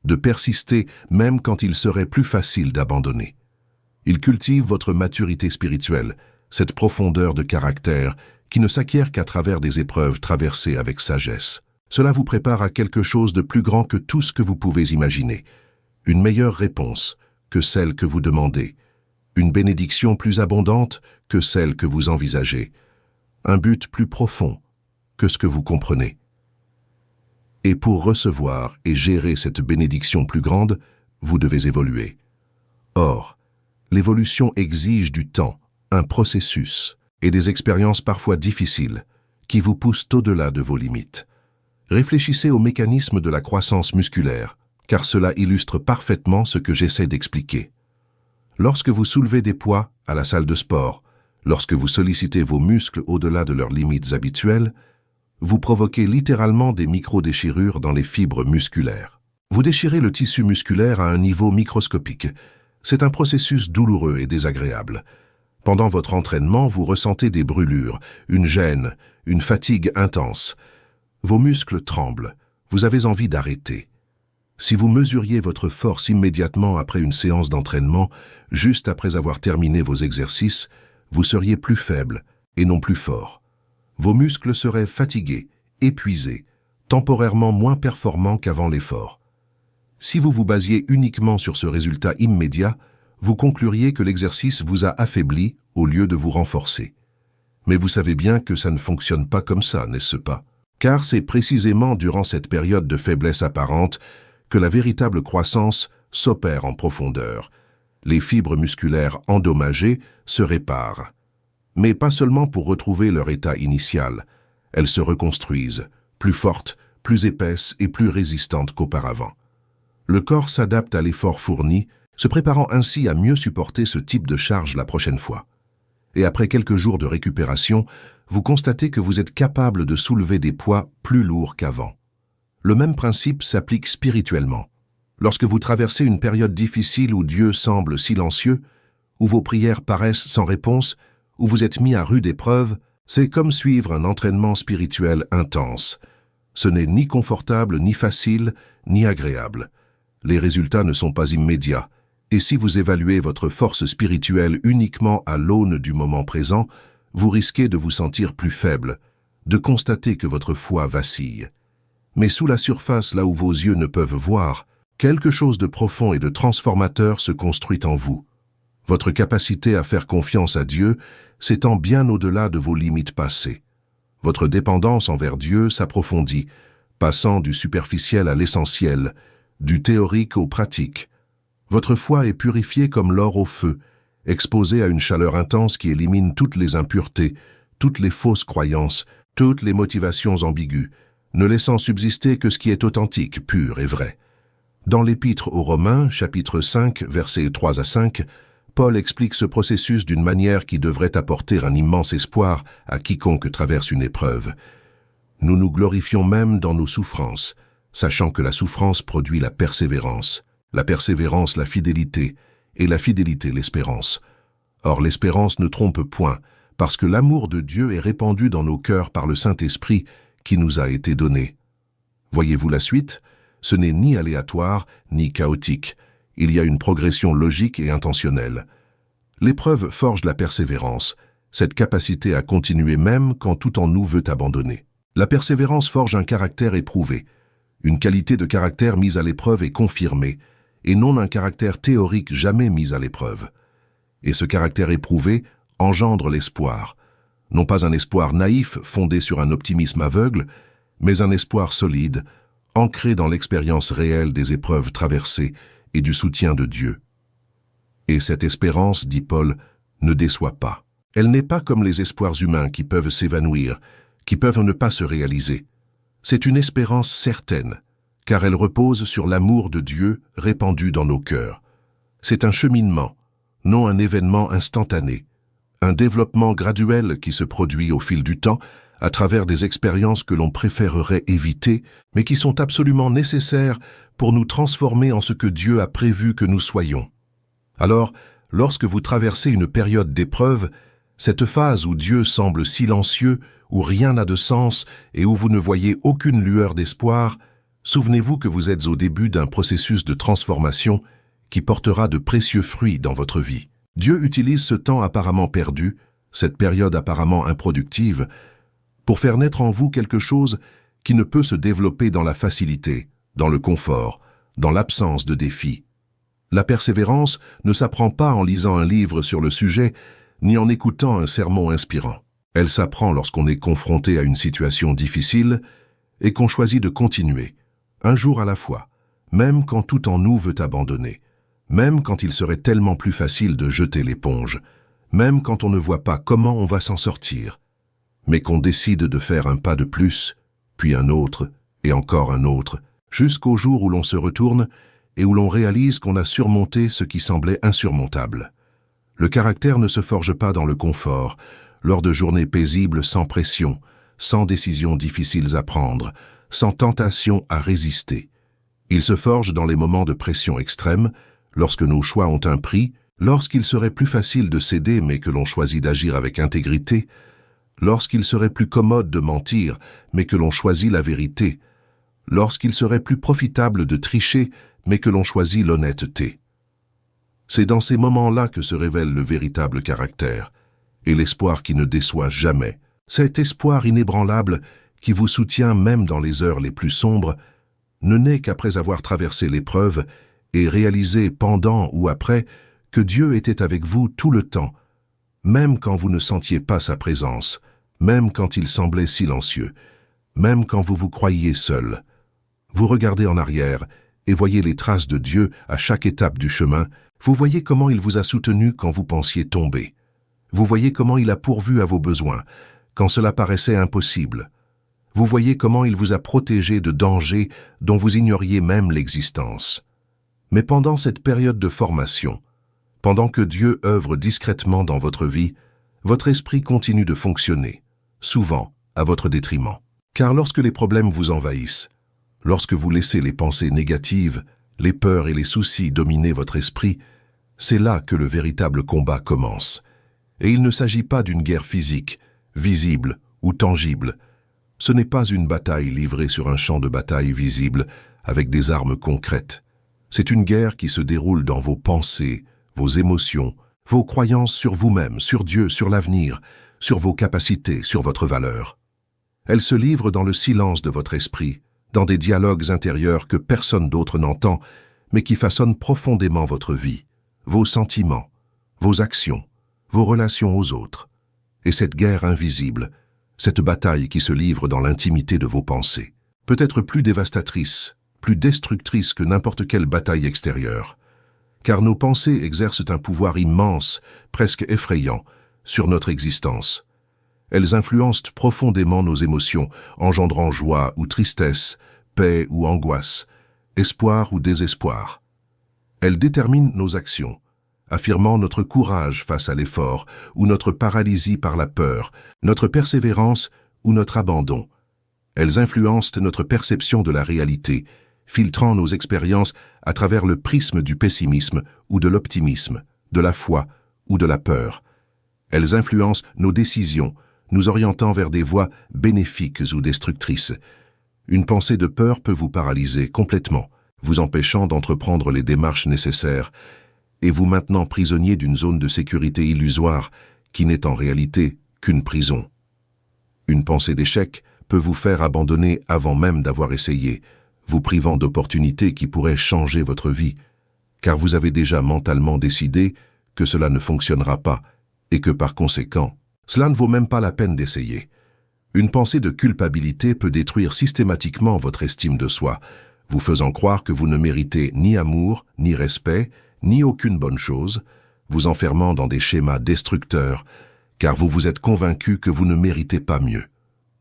de persister même quand il serait plus facile d'abandonner. Il cultive votre maturité spirituelle, cette profondeur de caractère qui ne s'acquiert qu'à travers des épreuves traversées avec sagesse. Cela vous prépare à quelque chose de plus grand que tout ce que vous pouvez imaginer. Une meilleure réponse que celle que vous demandez. Une bénédiction plus abondante que celle que vous envisagez. Un but plus profond que ce que vous comprenez. Et pour recevoir et gérer cette bénédiction plus grande, vous devez évoluer. Or, l'évolution exige du temps, un processus et des expériences parfois difficiles qui vous poussent au-delà de vos limites. Réfléchissez au mécanisme de la croissance musculaire, car cela illustre parfaitement ce que j'essaie d'expliquer. Lorsque vous soulevez des poids à la salle de sport, lorsque vous sollicitez vos muscles au-delà de leurs limites habituelles, vous provoquez littéralement des micro-déchirures dans les fibres musculaires. Vous déchirez le tissu musculaire à un niveau microscopique. C'est un processus douloureux et désagréable. Pendant votre entraînement, vous ressentez des brûlures, une gêne, une fatigue intense. Vos muscles tremblent. Vous avez envie d'arrêter. Si vous mesuriez votre force immédiatement après une séance d'entraînement, juste après avoir terminé vos exercices, vous seriez plus faible et non plus fort. Vos muscles seraient fatigués, épuisés, temporairement moins performant qu'avant l'effort. Si vous vous basiez uniquement sur ce résultat immédiat, vous concluriez que l'exercice vous a affaibli au lieu de vous renforcer. Mais vous savez bien que ça ne fonctionne pas comme ça, n'est-ce pas? Car c'est précisément durant cette période de faiblesse apparente que la véritable croissance s'opère en profondeur. Les fibres musculaires endommagées se réparent. Mais pas seulement pour retrouver leur état initial. Elles se reconstruisent, plus fortes, plus épaisses et plus résistantes qu'auparavant. Le corps s'adapte à l'effort fourni, se préparant ainsi à mieux supporter ce type de charge la prochaine fois. Et après quelques jours de récupération, vous constatez que vous êtes capable de soulever des poids plus lourds qu'avant. Le même principe s'applique spirituellement. Lorsque vous traversez une période difficile où Dieu semble silencieux, où vos prières paraissent sans réponse, où vous êtes mis à rude épreuve, c'est comme suivre un entraînement spirituel intense. Ce n'est ni confortable, ni facile, ni agréable. Les résultats ne sont pas immédiats. Et si vous évaluez votre force spirituelle uniquement à l'aune du moment présent, vous risquez de vous sentir plus faible, de constater que votre foi vacille. Mais sous la surface, là où vos yeux ne peuvent voir, quelque chose de profond et de transformateur se construit en vous. Votre capacité à faire confiance à Dieu s'étend bien au-delà de vos limites passées. Votre dépendance envers Dieu s'approfondit, passant du superficiel à l'essentiel, du théorique au pratique. Votre foi est purifiée comme l'or au feu, exposée à une chaleur intense qui élimine toutes les impuretés, toutes les fausses croyances, toutes les motivations ambiguës, ne laissant subsister que ce qui est authentique, pur et vrai. Dans l'Épître aux Romains, chapitre 5, versets 3 à 5, Paul explique ce processus d'une manière qui devrait apporter un immense espoir à quiconque traverse une épreuve. Nous nous glorifions même dans nos souffrances, sachant que la souffrance produit la persévérance la fidélité, et la fidélité l'espérance. Or l'espérance ne trompe point, parce que l'amour de Dieu est répandu dans nos cœurs par le Saint-Esprit qui nous a été donné. Voyez-vous la suite? Ce n'est ni aléatoire, ni chaotique. Il y a une progression logique et intentionnelle. L'épreuve forge la persévérance, cette capacité à continuer même quand tout en nous veut abandonner. La persévérance forge un caractère éprouvé, une qualité de caractère mise à l'épreuve et confirmée, et non un caractère théorique jamais mis à l'épreuve. Et ce caractère éprouvé engendre l'espoir, non pas un espoir naïf fondé sur un optimisme aveugle, mais un espoir solide, ancré dans l'expérience réelle des épreuves traversées et du soutien de Dieu. Et cette espérance, dit Paul, ne déçoit pas. Elle n'est pas comme les espoirs humains qui peuvent s'évanouir, qui peuvent ne pas se réaliser. C'est une espérance certaine, car elle repose sur l'amour de Dieu répandu dans nos cœurs. C'est un cheminement, non un événement instantané, un développement graduel qui se produit au fil du temps à travers des expériences que l'on préférerait éviter, mais qui sont absolument nécessaires pour nous transformer en ce que Dieu a prévu que nous soyons. Alors, lorsque vous traversez une période d'épreuve, cette phase où Dieu semble silencieux, où rien n'a de sens et où vous ne voyez aucune lueur d'espoir, souvenez-vous que vous êtes au début d'un processus de transformation qui portera de précieux fruits dans votre vie. Dieu utilise ce temps apparemment perdu, cette période apparemment improductive, pour faire naître en vous quelque chose qui ne peut se développer dans la facilité, dans le confort, dans l'absence de défis. La persévérance ne s'apprend pas en lisant un livre sur le sujet, ni en écoutant un sermon inspirant. Elle s'apprend lorsqu'on est confronté à une situation difficile et qu'on choisit de continuer, un jour à la fois, même quand tout en nous veut abandonner, même quand il serait tellement plus facile de jeter l'éponge, même quand on ne voit pas comment on va s'en sortir, mais qu'on décide de faire un pas de plus, puis un autre, et encore un autre, jusqu'au jour où l'on se retourne et où l'on réalise qu'on a surmonté ce qui semblait insurmontable. Le caractère ne se forge pas dans le confort, lors de journées paisibles sans pression, sans décisions difficiles à prendre, sans tentation à résister. Il se forge dans les moments de pression extrême, lorsque nos choix ont un prix, lorsqu'il serait plus facile de céder mais que l'on choisit d'agir avec intégrité, lorsqu'il serait plus commode de mentir mais que l'on choisit la vérité, lorsqu'il serait plus profitable de tricher mais que l'on choisit l'honnêteté. C'est dans ces moments-là que se révèle le véritable caractère, et l'espoir qui ne déçoit jamais, cet espoir inébranlable qui vous soutient même dans les heures les plus sombres, ne naît qu'après avoir traversé l'épreuve et réalisé pendant ou après que Dieu était avec vous tout le temps, même quand vous ne sentiez pas sa présence, même quand il semblait silencieux, même quand vous vous croyiez seul. Vous regardez en arrière et voyez les traces de Dieu à chaque étape du chemin. Vous voyez comment il vous a soutenu quand vous pensiez tomber. Vous voyez comment il a pourvu à vos besoins, quand cela paraissait impossible. Vous voyez comment il vous a protégé de dangers dont vous ignoriez même l'existence. Mais pendant cette période de formation, pendant que Dieu œuvre discrètement dans votre vie, votre esprit continue de fonctionner, souvent à votre détriment. Car lorsque les problèmes vous envahissent, lorsque vous laissez les pensées négatives, les peurs et les soucis dominer votre esprit, c'est là que le véritable combat commence. Et il ne s'agit pas d'une guerre physique, visible ou tangible. Ce n'est pas une bataille livrée sur un champ de bataille visible avec des armes concrètes. C'est une guerre qui se déroule dans vos pensées, vos émotions, vos croyances sur vous-même, sur Dieu, sur l'avenir, sur vos capacités, sur votre valeur. Elle se livre dans le silence de votre esprit, dans des dialogues intérieurs que personne d'autre n'entend, mais qui façonnent profondément votre vie, vos sentiments, vos actions, vos relations aux autres. Et cette guerre invisible, cette bataille qui se livre dans l'intimité de vos pensées, peut être plus dévastatrice, plus destructrice que n'importe quelle bataille extérieure. Car nos pensées exercent un pouvoir immense, presque effrayant, sur notre existence. Elles influencent profondément nos émotions, engendrant joie ou tristesse, paix ou angoisse, espoir ou désespoir. Elles déterminent nos actions, affirmant notre courage face à l'effort ou notre paralysie par la peur, notre persévérance ou notre abandon. Elles influencent notre perception de la réalité, filtrant nos expériences à travers le prisme du pessimisme ou de l'optimisme, de la foi ou de la peur. Elles influencent nos décisions, nous orientant vers des voies bénéfiques ou destructrices. Une pensée de peur peut vous paralyser complètement, vous empêchant d'entreprendre les démarches nécessaires et vous maintenant prisonnier d'une zone de sécurité illusoire qui n'est en réalité qu'une prison. Une pensée d'échec peut vous faire abandonner avant même d'avoir essayé, vous privant d'opportunités qui pourraient changer votre vie, car vous avez déjà mentalement décidé que cela ne fonctionnera pas et que par conséquent, cela ne vaut même pas la peine d'essayer. Une pensée de culpabilité peut détruire systématiquement votre estime de soi, vous faisant croire que vous ne méritez ni amour, ni respect, ni aucune bonne chose, vous enfermant dans des schémas destructeurs, car vous vous êtes convaincu que vous ne méritez pas mieux.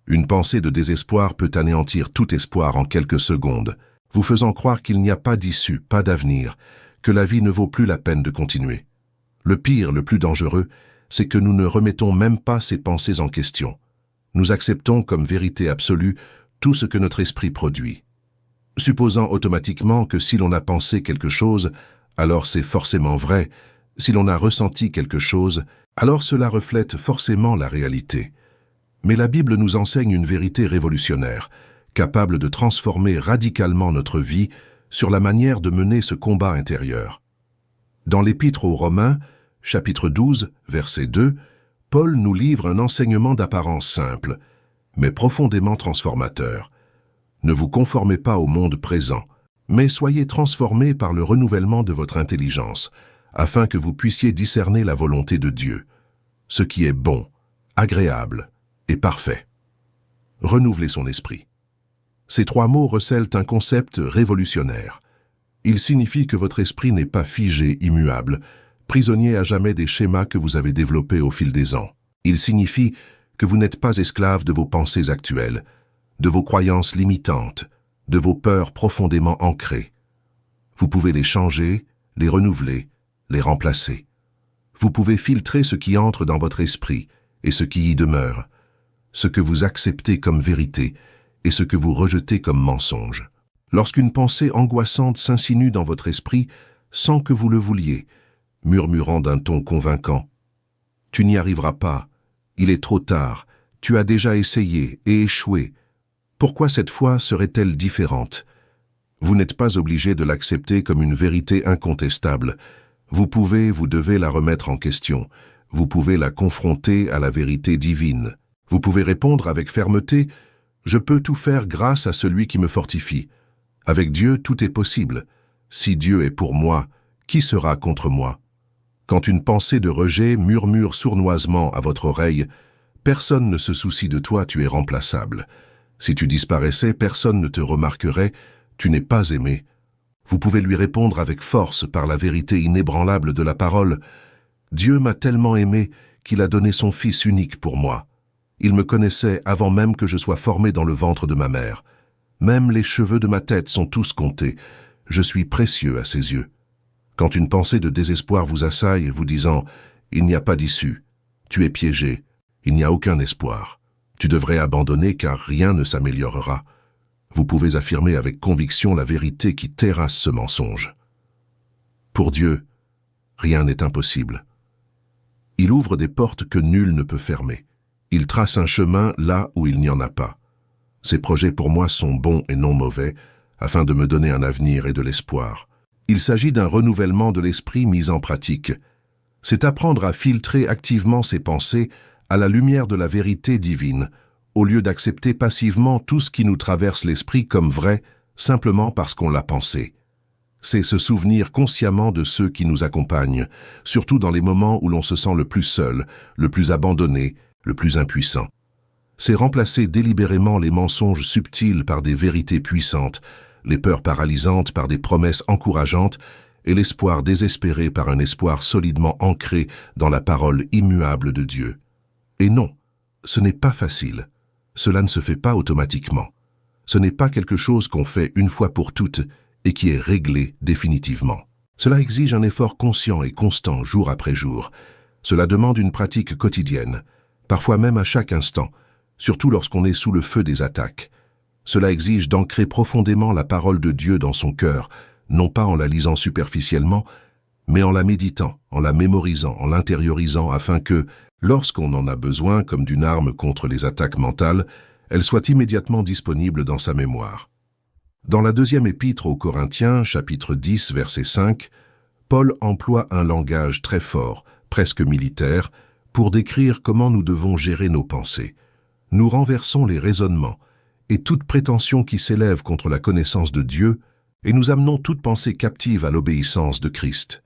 Une pensée de désespoir peut anéantir tout espoir en quelques secondes, vous faisant croire qu'il n'y a pas d'issue, pas d'avenir, que la vie ne vaut plus la peine de continuer. Le pire, le plus dangereux, c'est que nous ne remettons même pas ces pensées en question. Nous acceptons comme vérité absolue tout ce que notre esprit produit, supposant automatiquement que si l'on a pensé quelque chose, alors c'est forcément vrai, si l'on a ressenti quelque chose, alors cela reflète forcément la réalité. Mais la Bible nous enseigne une vérité révolutionnaire, capable de transformer radicalement notre vie sur la manière de mener ce combat intérieur. Dans l'Épître aux Romains, chapitre 12, verset 2, Paul nous livre un enseignement d'apparence simple, mais profondément transformateur. Ne vous conformez pas au monde présent, mais soyez transformés par le renouvellement de votre intelligence, afin que vous puissiez discerner la volonté de Dieu, ce qui est bon, agréable et parfait. Renouvelez son esprit. Ces trois mots recèlent un concept révolutionnaire. Ils signifient que votre esprit n'est pas figé, immuable, prisonnier à jamais des schémas que vous avez développés au fil des ans. Ils signifient que vous n'êtes pas esclave de vos pensées actuelles, de vos croyances limitantes, de vos peurs profondément ancrées. Vous pouvez les changer, les renouveler, les remplacer. Vous pouvez filtrer ce qui entre dans votre esprit et ce qui y demeure, ce que vous acceptez comme vérité et ce que vous rejetez comme mensonge. Lorsqu'une pensée angoissante s'insinue dans votre esprit sans que vous le vouliez, murmurant d'un ton convaincant, « Tu n'y arriveras pas, il est trop tard, tu as déjà essayé et échoué. Pourquoi cette fois serait-elle différente ?» Vous n'êtes pas obligé de l'accepter comme une vérité incontestable. Vous devez la remettre en question. Vous pouvez la confronter à la vérité divine. Vous pouvez répondre avec fermeté, Je peux tout faire grâce à celui qui me fortifie. Avec Dieu, tout est possible. Si Dieu est pour moi, qui sera contre moi? Quand une pensée de rejet murmure sournoisement à votre oreille, personne ne se soucie de toi, tu es remplaçable. Si tu disparaissais, personne ne te remarquerait, tu n'es pas aimé. Vous pouvez lui répondre avec force par la vérité inébranlable de la parole. Dieu m'a tellement aimé qu'il a donné son Fils unique pour moi. Il me connaissait avant même que je sois formé dans le ventre de ma mère. Même les cheveux de ma tête sont tous comptés. Je suis précieux à ses yeux. Quand une pensée de désespoir vous assaille, vous disant « Il n'y a pas d'issue, tu es piégé, il n'y a aucun espoir, tu devrais abandonner car rien ne s'améliorera », vous pouvez affirmer avec conviction la vérité qui terrasse ce mensonge. Pour Dieu, rien n'est impossible. Il ouvre des portes que nul ne peut fermer. Il trace un chemin là où il n'y en a pas. Ses projets pour moi sont bons et non mauvais, afin de me donner un avenir et de l'espoir. Il s'agit d'un renouvellement de l'esprit mis en pratique. C'est apprendre à filtrer activement ses pensées à la lumière de la vérité divine, au lieu d'accepter passivement tout ce qui nous traverse l'esprit comme vrai, simplement parce qu'on l'a pensé. C'est se souvenir consciemment de ceux qui nous accompagnent, surtout dans les moments où l'on se sent le plus seul, le plus abandonné, le plus impuissant. C'est remplacer délibérément les mensonges subtils par des vérités puissantes, les peurs paralysantes par des promesses encourageantes et l'espoir désespéré par un espoir solidement ancré dans la parole immuable de Dieu. Et non, ce n'est pas facile. Cela ne se fait pas automatiquement. Ce n'est pas quelque chose qu'on fait une fois pour toutes et qui est réglé définitivement. Cela exige un effort conscient et constant jour après jour. Cela demande une pratique quotidienne, parfois même à chaque instant, surtout lorsqu'on est sous le feu des attaques. Cela exige d'ancrer profondément la parole de Dieu dans son cœur, non pas en la lisant superficiellement, mais en la méditant, en la mémorisant, en l'intériorisant, afin que, lorsqu'on en a besoin comme d'une arme contre les attaques mentales, elle soit immédiatement disponible dans sa mémoire. Dans la deuxième épître aux Corinthiens, chapitre 10, verset 5, Paul emploie un langage très fort, presque militaire, pour décrire comment nous devons gérer nos pensées. Nous renversons les raisonnements et toute prétention qui s'élève contre la connaissance de Dieu, et nous amenons toute pensée captive à l'obéissance de Christ.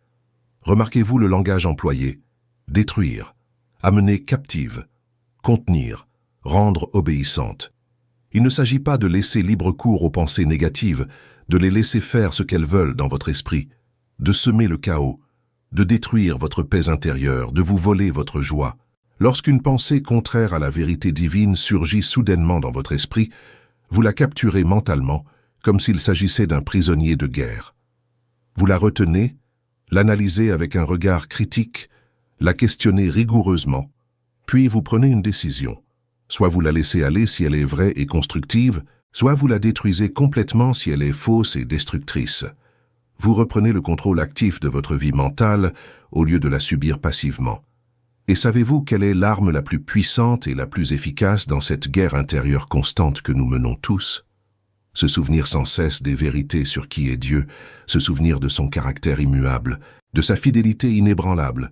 Remarquez-vous le langage employé: détruire, amener captive, contenir, rendre obéissante. Il ne s'agit pas de laisser libre cours aux pensées négatives, de les laisser faire ce qu'elles veulent dans votre esprit, de semer le chaos, de détruire votre paix intérieure, de vous voler votre joie. Lorsqu'une pensée contraire à la vérité divine surgit soudainement dans votre esprit, vous la capturez mentalement, comme s'il s'agissait d'un prisonnier de guerre. Vous la retenez, l'analysez avec un regard critique, la questionnez rigoureusement, puis vous prenez une décision. Soit vous la laissez aller si elle est vraie et constructive, soit vous la détruisez complètement si elle est fausse et destructrice. Vous reprenez le contrôle actif de votre vie mentale au lieu de la subir passivement. Et savez-vous quelle est l'arme la plus puissante et la plus efficace dans cette guerre intérieure constante que nous menons tous? Se souvenir sans cesse des vérités sur qui est Dieu, se souvenir de son caractère immuable, de sa fidélité inébranlable,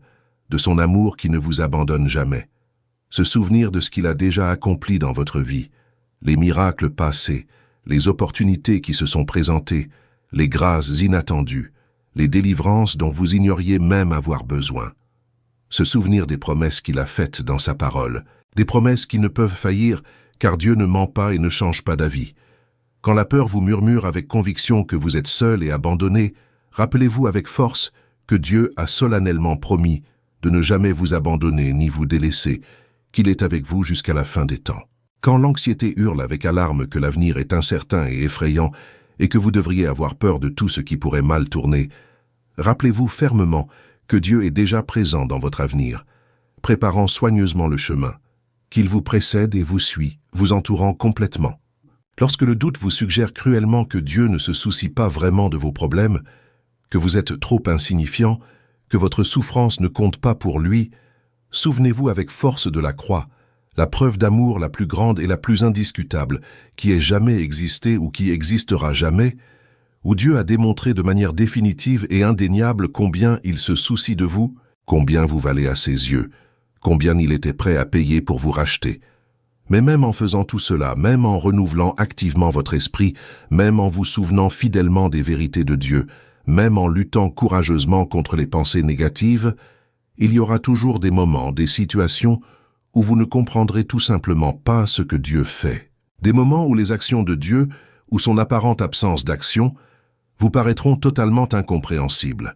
de son amour qui ne vous abandonne jamais. Se souvenir de ce qu'il a déjà accompli dans votre vie, les miracles passés, les opportunités qui se sont présentées, les grâces inattendues, les délivrances dont vous ignoriez même avoir besoin. Se souvenir des promesses qu'il a faites dans sa parole, des promesses qui ne peuvent faillir car Dieu ne ment pas et ne change pas d'avis. Quand la peur vous murmure avec conviction que vous êtes seul et abandonné, rappelez-vous avec force que Dieu a solennellement promis de ne jamais vous abandonner ni vous délaisser, qu'il est avec vous jusqu'à la fin des temps. Quand l'anxiété hurle avec alarme que l'avenir est incertain et effrayant et que vous devriez avoir peur de tout ce qui pourrait mal tourner, rappelez-vous fermement que Dieu est déjà présent dans votre avenir, préparant soigneusement le chemin, qu'il vous précède et vous suit, vous entourant complètement. Lorsque le doute vous suggère cruellement que Dieu ne se soucie pas vraiment de vos problèmes, que vous êtes trop insignifiant, que votre souffrance ne compte pas pour lui, souvenez-vous avec force de la croix, la preuve d'amour la plus grande et la plus indiscutable qui ait jamais existé ou qui existera jamais, où Dieu a démontré de manière définitive et indéniable combien il se soucie de vous, combien vous valez à ses yeux, combien il était prêt à payer pour vous racheter. Mais même en faisant tout cela, même en renouvelant activement votre esprit, même en vous souvenant fidèlement des vérités de Dieu, même en luttant courageusement contre les pensées négatives, il y aura toujours des moments, des situations où vous ne comprendrez tout simplement pas ce que Dieu fait. Des moments où les actions de Dieu, ou son apparente absence d'action, vous paraîtront totalement incompréhensibles.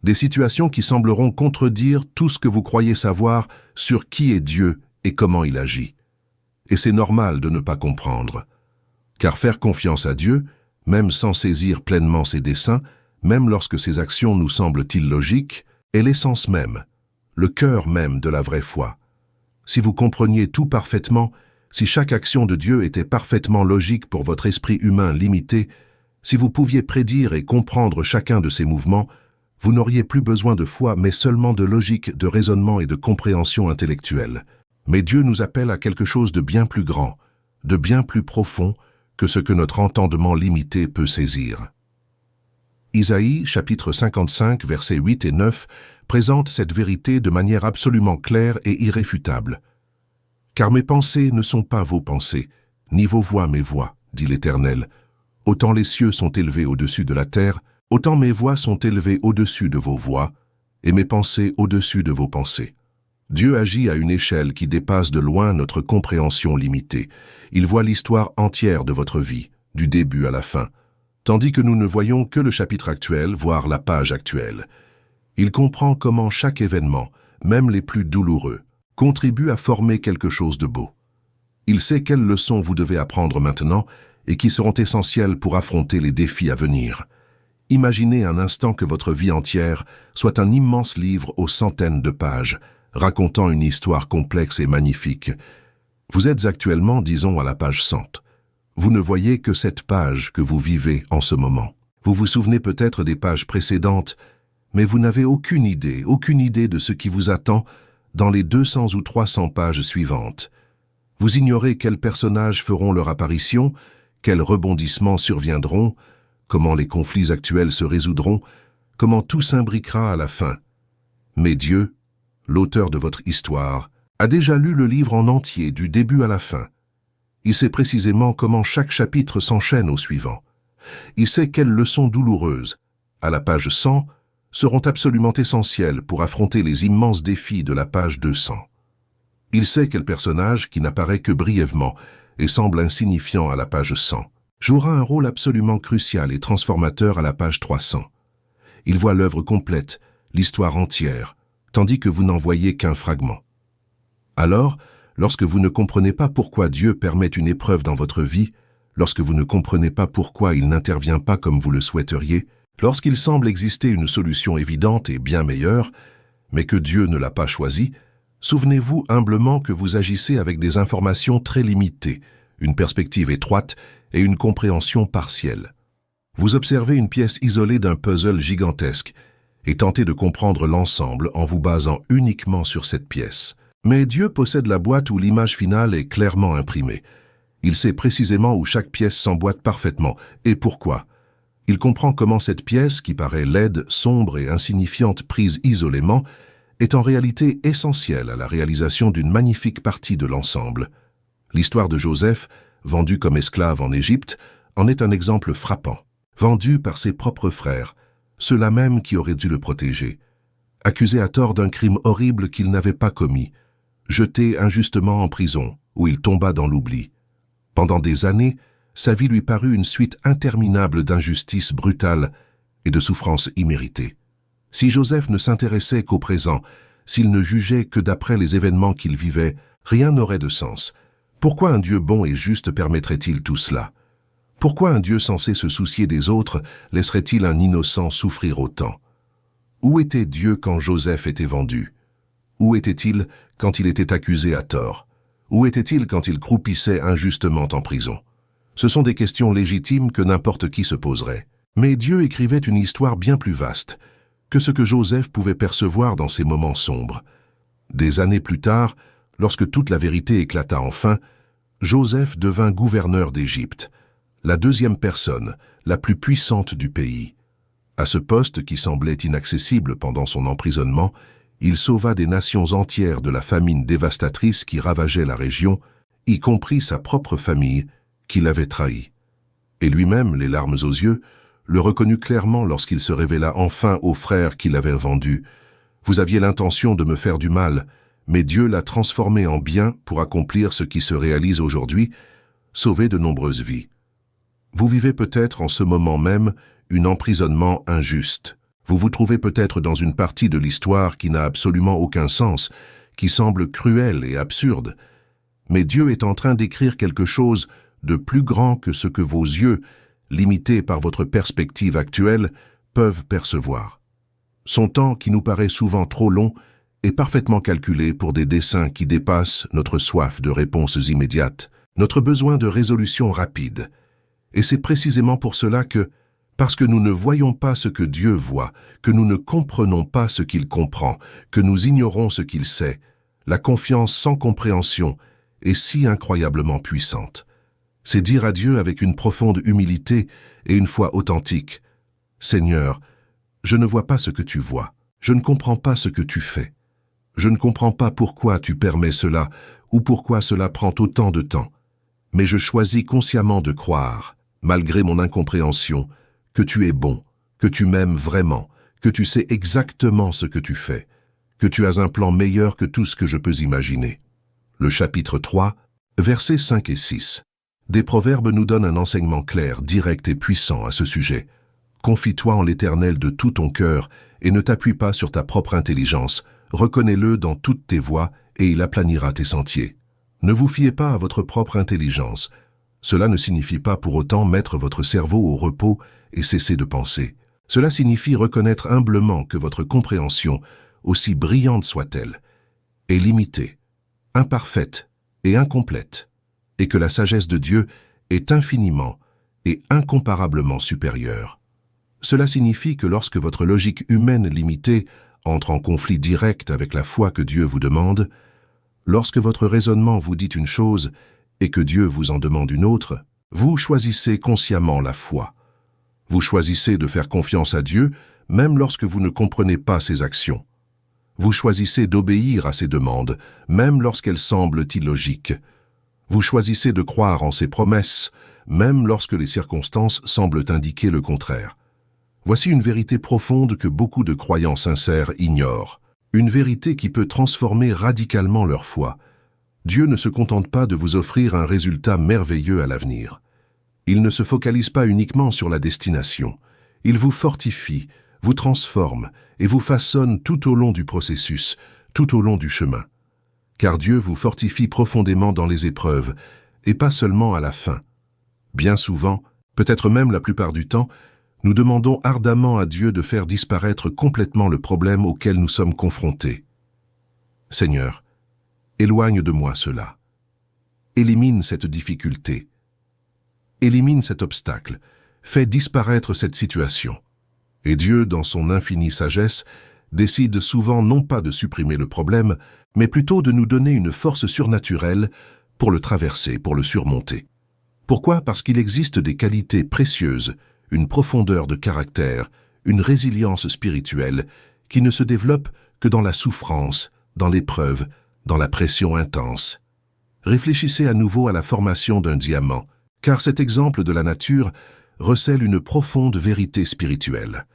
Des situations qui sembleront contredire tout ce que vous croyez savoir sur qui est Dieu et comment il agit. Et c'est normal de ne pas comprendre. Car faire confiance à Dieu, même sans saisir pleinement ses desseins, même lorsque ses actions nous semblent illogiques, est l'essence même, le cœur même de la vraie foi. Si vous compreniez tout parfaitement, si chaque action de Dieu était parfaitement logique pour votre esprit humain limité, si vous pouviez prédire et comprendre chacun de ses mouvements, vous n'auriez plus besoin de foi, mais seulement de logique, de raisonnement et de compréhension intellectuelle. Mais Dieu nous appelle à quelque chose de bien plus grand, de bien plus profond que ce que notre entendement limité peut saisir. Isaïe, chapitre 55, versets 8 et 9, présente cette vérité de manière absolument claire et irréfutable. « Car mes pensées ne sont pas vos pensées, ni vos voix mes voix, dit l'Éternel. Autant les cieux sont élevés au-dessus de la terre, autant mes voix sont élevées au-dessus de vos voix, et mes pensées au-dessus de vos pensées. » Dieu agit à une échelle qui dépasse de loin notre compréhension limitée. Il voit l'histoire entière de votre vie, du début à la fin, tandis que nous ne voyons que le chapitre actuel, voire la page actuelle. Il comprend comment chaque événement, même les plus douloureux, contribue à former quelque chose de beau. Il sait quelles leçons vous devez apprendre maintenant et qui seront essentielles pour affronter les défis à venir. Imaginez un instant que votre vie entière soit un immense livre aux centaines de pages, racontant une histoire complexe et magnifique. Vous êtes actuellement, disons, à la page 100. Vous ne voyez que cette page que vous vivez en ce moment. Vous vous souvenez peut-être des pages précédentes, mais vous n'avez aucune idée de ce qui vous attend dans les 200 ou 300 pages suivantes. Vous ignorez quels personnages feront leur apparition, quels rebondissements surviendront, comment les conflits actuels se résoudront, comment tout s'imbriquera à la fin. Mais Dieu, l'auteur de votre histoire, a déjà lu le livre en entier, du début à la fin. Il sait précisément comment chaque chapitre s'enchaîne au suivant. Il sait quelles leçons douloureuses, à la page 100, seront absolument essentielles pour affronter les immenses défis de la page 200. Il sait quel personnage, qui n'apparaît que brièvement et semble insignifiant à la page 100, jouera un rôle absolument crucial et transformateur à la page 300. Il voit l'œuvre complète, l'histoire entière, tandis que vous n'en voyez qu'un fragment. Alors, lorsque vous ne comprenez pas pourquoi Dieu permet une épreuve dans votre vie, lorsque vous ne comprenez pas pourquoi il n'intervient pas comme vous le souhaiteriez, lorsqu'il semble exister une solution évidente et bien meilleure, mais que Dieu ne l'a pas choisie, souvenez-vous humblement que vous agissez avec des informations très limitées, une perspective étroite et une compréhension partielle. Vous observez une pièce isolée d'un puzzle gigantesque et tentez de comprendre l'ensemble en vous basant uniquement sur cette pièce. Mais Dieu possède la boîte où l'image finale est clairement imprimée. Il sait précisément où chaque pièce s'emboîte parfaitement et pourquoi. Il comprend comment cette pièce, qui paraît laide, sombre et insignifiante prise isolément, est en réalité essentielle à la réalisation d'une magnifique partie de l'ensemble. L'histoire de Joseph, vendu comme esclave en Égypte, en est un exemple frappant. Vendu par ses propres frères, ceux-là même qui auraient dû le protéger. Accusé à tort d'un crime horrible qu'il n'avait pas commis. Jeté injustement en prison, où il tomba dans l'oubli. Pendant des années, sa vie lui parut une suite interminable d'injustices brutales et de souffrances imméritées. Si Joseph ne s'intéressait qu'au présent, s'il ne jugeait que d'après les événements qu'il vivait, rien n'aurait de sens. Pourquoi un Dieu bon et juste permettrait-il tout cela? Pourquoi un Dieu censé se soucier des autres laisserait-il un innocent souffrir autant? Où était Dieu quand Joseph était vendu? Où était-il quand il était accusé à tort? Où était-il quand il croupissait injustement en prison? Ce sont des questions légitimes que n'importe qui se poserait. Mais Dieu écrivait une histoire bien plus vaste que ce que Joseph pouvait percevoir dans ces moments sombres. Des années plus tard, lorsque toute la vérité éclata enfin, Joseph devint gouverneur d'Égypte, la deuxième personne, la plus puissante du pays. À ce poste qui semblait inaccessible pendant son emprisonnement, il sauva des nations entières de la famine dévastatrice qui ravageait la région y compris sa propre famille, qui l'avait trahi. Et lui-même, les larmes aux yeux, le reconnut clairement lorsqu'il se révéla enfin aux frères qui l'avaient vendu. « Vous aviez l'intention de me faire du mal, mais Dieu l'a transformé en bien pour accomplir ce qui se réalise aujourd'hui, sauver de nombreuses vies. » Vous vivez peut-être en ce moment même un emprisonnement injuste. Vous vous trouvez peut-être dans une partie de l'histoire qui n'a absolument aucun sens, qui semble cruelle et absurde. Mais Dieu est en train d'écrire quelque chose de plus grand que ce que vos yeux, limités par votre perspective actuelle, peuvent percevoir. Son temps, qui nous paraît souvent trop long, est parfaitement calculé pour des desseins qui dépassent notre soif de réponses immédiates, notre besoin de résolution rapide. Et c'est précisément pour cela que, parce que nous ne voyons pas ce que Dieu voit, que nous ne comprenons pas ce qu'il comprend, que nous ignorons ce qu'il sait, la confiance sans compréhension est si incroyablement puissante. C'est dire à Dieu avec une profonde humilité et une foi authentique, « Seigneur, je ne vois pas ce que tu vois, je ne comprends pas ce que tu fais. Je ne comprends pas pourquoi tu permets cela ou pourquoi cela prend autant de temps. Mais je choisis consciemment de croire, malgré mon incompréhension, que tu es bon, que tu m'aimes vraiment, que tu sais exactement ce que tu fais, que tu as un plan meilleur que tout ce que je peux imaginer. » Le chapitre 3, versets 5 et 6. Des Proverbes nous donnent un enseignement clair, direct et puissant à ce sujet. « Confie-toi en l'Éternel de tout ton cœur et ne t'appuie pas sur ta propre intelligence. Reconnais-le dans toutes tes voies et il aplanira tes sentiers. » Ne vous fiez pas à votre propre intelligence. Cela ne signifie pas pour autant mettre votre cerveau au repos et cesser de penser. Cela signifie reconnaître humblement que votre compréhension, aussi brillante soit-elle, est limitée, imparfaite et incomplète, et que la sagesse de Dieu est infiniment et incomparablement supérieure. Cela signifie que lorsque votre logique humaine limitée entre en conflit direct avec la foi que Dieu vous demande, lorsque votre raisonnement vous dit une chose et que Dieu vous en demande une autre, vous choisissez consciemment la foi. Vous choisissez de faire confiance à Dieu même lorsque vous ne comprenez pas ses actions. Vous choisissez d'obéir à ses demandes, même lorsqu'elles semblent illogiques. Vous choisissez de croire en ses promesses, même lorsque les circonstances semblent indiquer le contraire. Voici une vérité profonde que beaucoup de croyants sincères ignorent. Une vérité qui peut transformer radicalement leur foi. Dieu ne se contente pas de vous offrir un résultat merveilleux à l'avenir. Il ne se focalise pas uniquement sur la destination. Il vous fortifie, vous transforme et vous façonne tout au long du processus, tout au long du chemin. Car Dieu vous fortifie profondément dans les épreuves, et pas seulement à la fin. Bien souvent, peut-être même la plupart du temps, nous demandons ardemment à Dieu de faire disparaître complètement le problème auquel nous sommes confrontés. Seigneur, éloigne de moi cela. Élimine cette difficulté. Élimine cet obstacle. Fais disparaître cette situation. Et Dieu, dans son infinie sagesse, décide souvent non pas de supprimer le problème, mais plutôt de nous donner une force surnaturelle pour le traverser, pour le surmonter. Pourquoi? Parce qu'il existe des qualités précieuses, une profondeur de caractère, une résilience spirituelle qui ne se développe que dans la souffrance, dans l'épreuve, dans la pression intense. Réfléchissez à nouveau à la formation d'un diamant, car cet exemple de la nature recèle une profonde vérité spirituelle.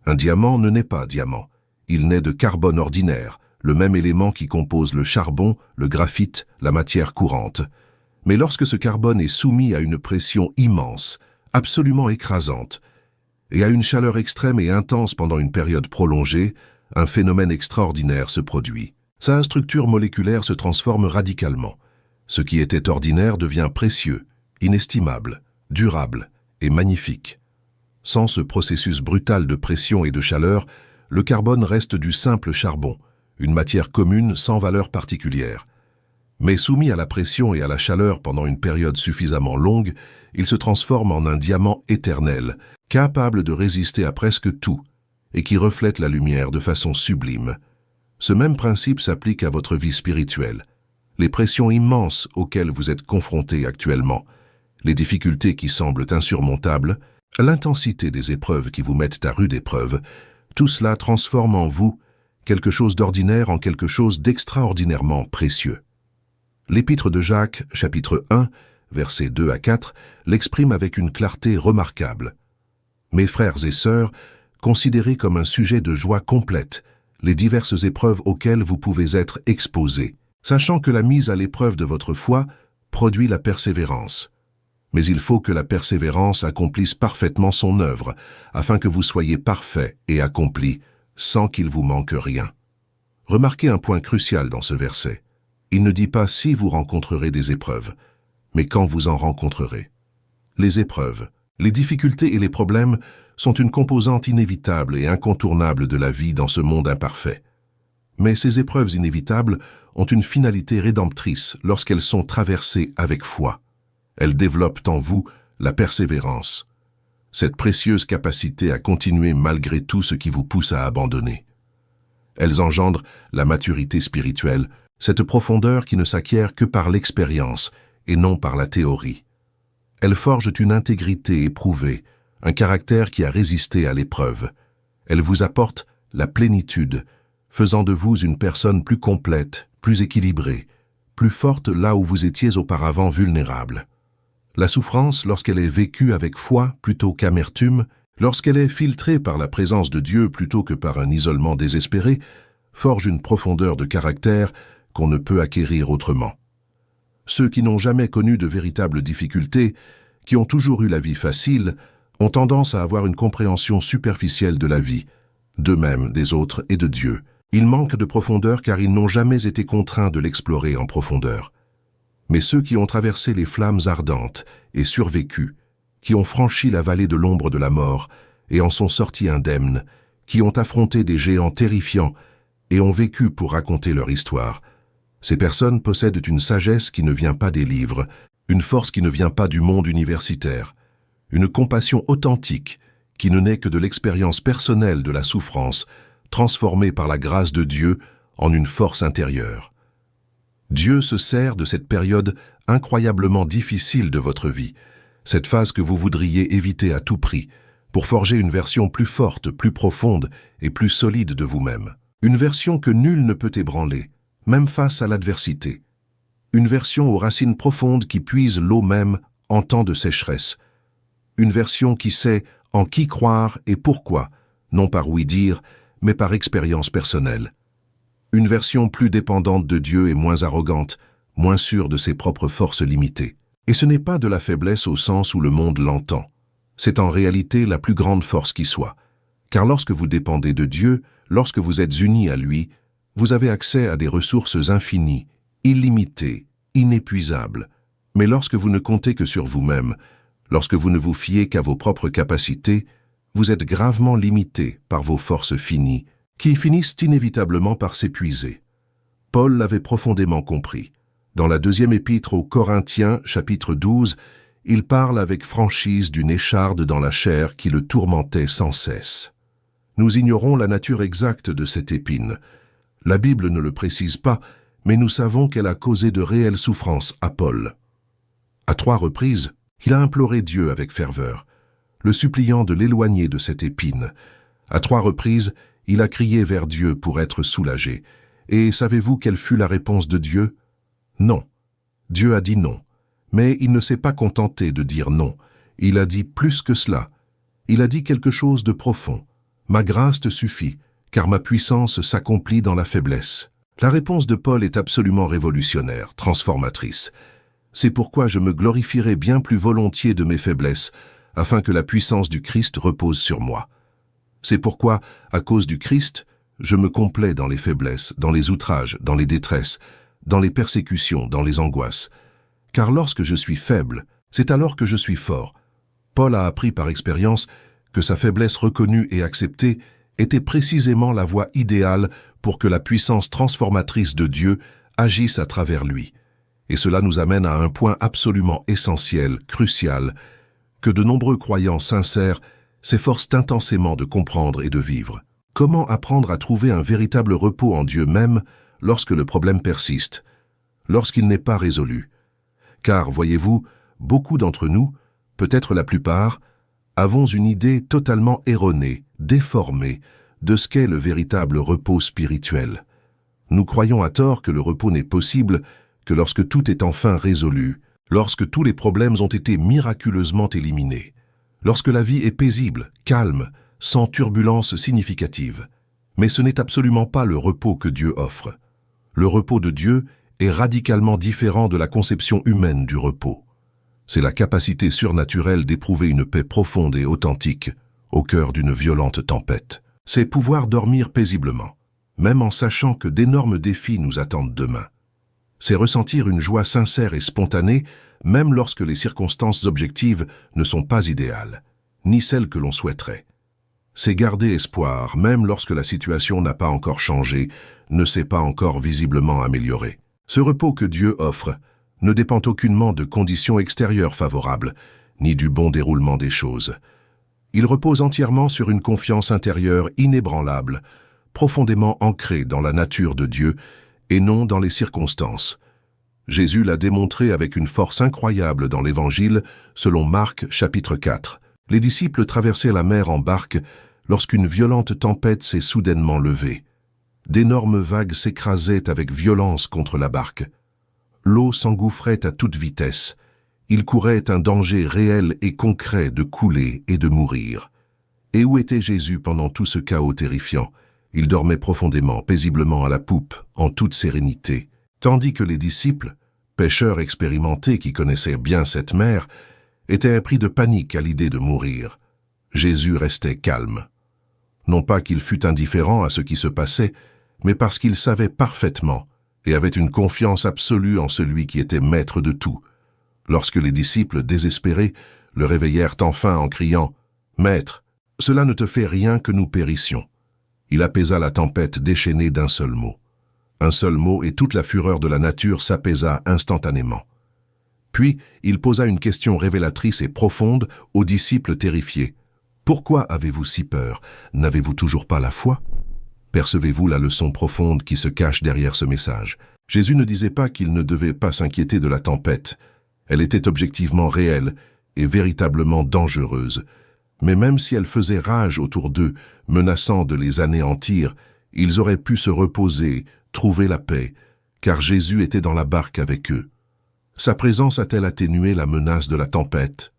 Un diamant ne naît pas diamant, il naît de carbone ordinaire, le même élément qui compose le charbon, le graphite, la matière courante. Mais lorsque ce carbone est soumis à une pression immense, absolument écrasante, et à une chaleur extrême et intense pendant une période prolongée, un phénomène extraordinaire se produit. Sa structure moléculaire se transforme radicalement. Ce qui était ordinaire devient précieux, inestimable, durable et magnifique. Sans ce processus brutal de pression et de chaleur, le carbone reste du simple charbon, une matière commune sans valeur particulière. Mais soumis à la pression et à la chaleur pendant une période suffisamment longue, il se transforme en un diamant éternel, capable de résister à presque tout, et qui reflète la lumière de façon sublime. Ce même principe s'applique à votre vie spirituelle. Les pressions immenses auxquelles vous êtes confrontés actuellement, les difficultés qui semblent insurmontables, l'intensité des épreuves qui vous mettent à rude épreuve, tout cela transforme en vous quelque chose d'ordinaire en quelque chose d'extraordinairement précieux. L'Épître de Jacques, chapitre 1, versets 2 à 4, l'exprime avec une clarté remarquable. « Mes frères et sœurs, considérez comme un sujet de joie complète les diverses épreuves auxquelles vous pouvez être exposés, sachant que la mise à l'épreuve de votre foi produit la persévérance. Mais il faut que la persévérance accomplisse parfaitement son œuvre, afin que vous soyez parfaits et accomplis, sans qu'il vous manque rien. » Remarquez un point crucial dans ce verset. Il ne dit pas si vous rencontrerez des épreuves, mais quand vous en rencontrerez. Les épreuves, les difficultés et les problèmes sont une composante inévitable et incontournable de la vie dans ce monde imparfait. Mais ces épreuves inévitables ont une finalité rédemptrice lorsqu'elles sont traversées avec foi. Elles développent en vous la persévérance, cette précieuse capacité à continuer malgré tout ce qui vous pousse à abandonner. Elles engendrent la maturité spirituelle, cette profondeur qui ne s'acquiert que par l'expérience et non par la théorie. Elles forgent une intégrité éprouvée, un caractère qui a résisté à l'épreuve. Elles vous apportent la plénitude, faisant de vous une personne plus complète, plus équilibrée, plus forte là où vous étiez auparavant vulnérable. La souffrance, lorsqu'elle est vécue avec foi plutôt qu'amertume, lorsqu'elle est filtrée par la présence de Dieu plutôt que par un isolement désespéré, forge une profondeur de caractère qu'on ne peut acquérir autrement. Ceux qui n'ont jamais connu de véritables difficultés, qui ont toujours eu la vie facile, ont tendance à avoir une compréhension superficielle de la vie, d'eux-mêmes, des autres et de Dieu. Ils manquent de profondeur car ils n'ont jamais été contraints de l'explorer en profondeur. Mais ceux qui ont traversé les flammes ardentes et survécu, qui ont franchi la vallée de l'ombre de la mort et en sont sortis indemnes, qui ont affronté des géants terrifiants et ont vécu pour raconter leur histoire, ces personnes possèdent une sagesse qui ne vient pas des livres, une force qui ne vient pas du monde universitaire, une compassion authentique qui ne naît que de l'expérience personnelle de la souffrance, transformée par la grâce de Dieu en une force intérieure. Dieu se sert de cette période incroyablement difficile de votre vie, cette phase que vous voudriez éviter à tout prix, pour forger une version plus forte, plus profonde et plus solide de vous-même. Une version que nul ne peut ébranler, même face à l'adversité. Une version aux racines profondes qui puise l'eau même en temps de sécheresse. Une version qui sait en qui croire et pourquoi, non par ouï-dire, mais par expérience personnelle. Une version plus dépendante de Dieu et moins arrogante, moins sûre de ses propres forces limitées. Et ce n'est pas de la faiblesse au sens où le monde l'entend. C'est en réalité la plus grande force qui soit. Car lorsque vous dépendez de Dieu, lorsque vous êtes unis à lui, vous avez accès à des ressources infinies, illimitées, inépuisables. Mais lorsque vous ne comptez que sur vous-même, lorsque vous ne vous fiez qu'à vos propres capacités, vous êtes gravement limité par vos forces finies, qui finissent inévitablement par s'épuiser. Paul l'avait profondément compris. Dans la deuxième épître aux Corinthiens, chapitre 12, il parle avec franchise d'une écharde dans la chair qui le tourmentait sans cesse. Nous ignorons la nature exacte de cette épine. La Bible ne le précise pas, mais nous savons qu'elle a causé de réelles souffrances à Paul. À 3 reprises, il a imploré Dieu avec ferveur, le suppliant de l'éloigner de cette épine. À 3 reprises, il a crié vers Dieu pour être soulagé. Et savez-vous quelle fut la réponse de Dieu? Non. Dieu a dit non. Mais il ne s'est pas contenté de dire non. Il a dit plus que cela. Il a dit quelque chose de profond. Ma grâce te suffit, car ma puissance s'accomplit dans la faiblesse. La réponse de Paul est absolument révolutionnaire, transformatrice. C'est pourquoi je me glorifierai bien plus volontiers de mes faiblesses, afin que la puissance du Christ repose sur moi. C'est pourquoi, à cause du Christ, je me complais dans les faiblesses, dans les outrages, dans les détresses, dans les persécutions, dans les angoisses. Car lorsque je suis faible, c'est alors que je suis fort. Paul a appris par expérience que sa faiblesse reconnue et acceptée était précisément la voie idéale pour que la puissance transformatrice de Dieu agisse à travers lui. Et cela nous amène à un point absolument essentiel, crucial, que de nombreux croyants sincères s'efforcent intensément de comprendre et de vivre. Comment apprendre à trouver un véritable repos en Dieu même lorsque le problème persiste, lorsqu'il n'est pas résolu? Car, voyez-vous, beaucoup d'entre nous, peut-être la plupart, avons une idée totalement erronée, déformée, de ce qu'est le véritable repos spirituel. Nous croyons à tort que le repos n'est possible que lorsque tout est enfin résolu, lorsque tous les problèmes ont été miraculeusement éliminés, lorsque la vie est paisible, calme, sans turbulence significative. Mais ce n'est absolument pas le repos que Dieu offre. Le repos de Dieu est radicalement différent de la conception humaine du repos. C'est la capacité surnaturelle d'éprouver une paix profonde et authentique au cœur d'une violente tempête. C'est pouvoir dormir paisiblement, même en sachant que d'énormes défis nous attendent demain. C'est ressentir une joie sincère et spontanée, même lorsque les circonstances objectives ne sont pas idéales, ni celles que l'on souhaiterait. C'est garder espoir, même lorsque la situation n'a pas encore changé, ne s'est pas encore visiblement améliorée. Ce repos que Dieu offre ne dépend aucunement de conditions extérieures favorables, ni du bon déroulement des choses. Il repose entièrement sur une confiance intérieure inébranlable, profondément ancrée dans la nature de Dieu et non dans les circonstances. Jésus l'a démontré avec une force incroyable dans l'Évangile, selon Marc chapitre 4. Les disciples traversaient la mer en barque lorsqu'une violente tempête s'est soudainement levée. D'énormes vagues s'écrasaient avec violence contre la barque. L'eau s'engouffrait à toute vitesse. Il courait un danger réel et concret de couler et de mourir. Et où était Jésus pendant tout ce chaos terrifiant? Il dormait profondément, paisiblement à la poupe, en toute sérénité, tandis que les disciples, pêcheurs expérimentés qui connaissaient bien cette mer, étaient pris de panique à l'idée de mourir. Jésus restait calme. Non pas qu'il fût indifférent à ce qui se passait, mais parce qu'il savait parfaitement et avait une confiance absolue en celui qui était maître de tout. Lorsque les disciples, désespérés, le réveillèrent enfin en criant « Maître, cela ne te fait rien que nous périssions », il apaisa la tempête déchaînée d'un seul mot. Un seul mot et toute la fureur de la nature s'apaisa instantanément. Puis, il posa une question révélatrice et profonde aux disciples terrifiés. « Pourquoi avez-vous si peur? N'avez-vous toujours pas la foi ?» Percevez-vous la leçon profonde qui se cache derrière ce message? Jésus ne disait pas qu'ils ne devaient pas s'inquiéter de la tempête. Elle était objectivement réelle et véritablement dangereuse. Mais même si elle faisait rage autour d'eux, menaçant de les anéantir, ils auraient pu se reposer, trouver la paix, car Jésus était dans la barque avec eux. Sa présence a-t-elle atténué la menace de la tempête?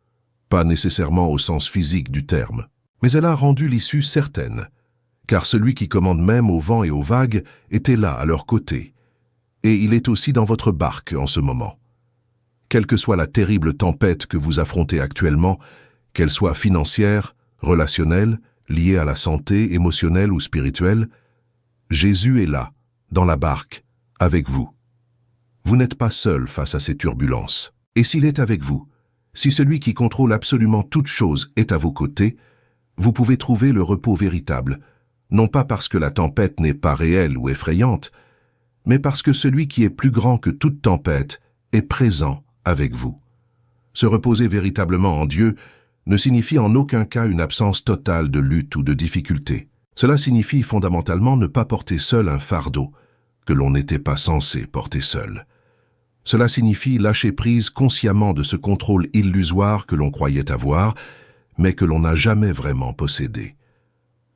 Pas nécessairement au sens physique du terme. Mais elle a rendu l'issue certaine, car celui qui commande même au vent et aux vagues était là, à leur côté. Et il est aussi dans votre barque en ce moment. Quelle que soit la terrible tempête que vous affrontez actuellement, qu'elle soit financière, relationnelle, liée à la santé, émotionnelle ou spirituelle, Jésus est là, dans la barque, avec vous. Vous n'êtes pas seul face à ces turbulences. Et s'il est avec vous, si celui qui contrôle absolument toute chose est à vos côtés, vous pouvez trouver le repos véritable, non pas parce que la tempête n'est pas réelle ou effrayante, mais parce que celui qui est plus grand que toute tempête est présent avec vous. Se reposer véritablement en Dieu ne signifie en aucun cas une absence totale de lutte ou de difficulté. Cela signifie fondamentalement ne pas porter seul un fardeau que l'on n'était pas censé porter seul. Cela signifie lâcher prise consciemment de ce contrôle illusoire que l'on croyait avoir, mais que l'on n'a jamais vraiment possédé.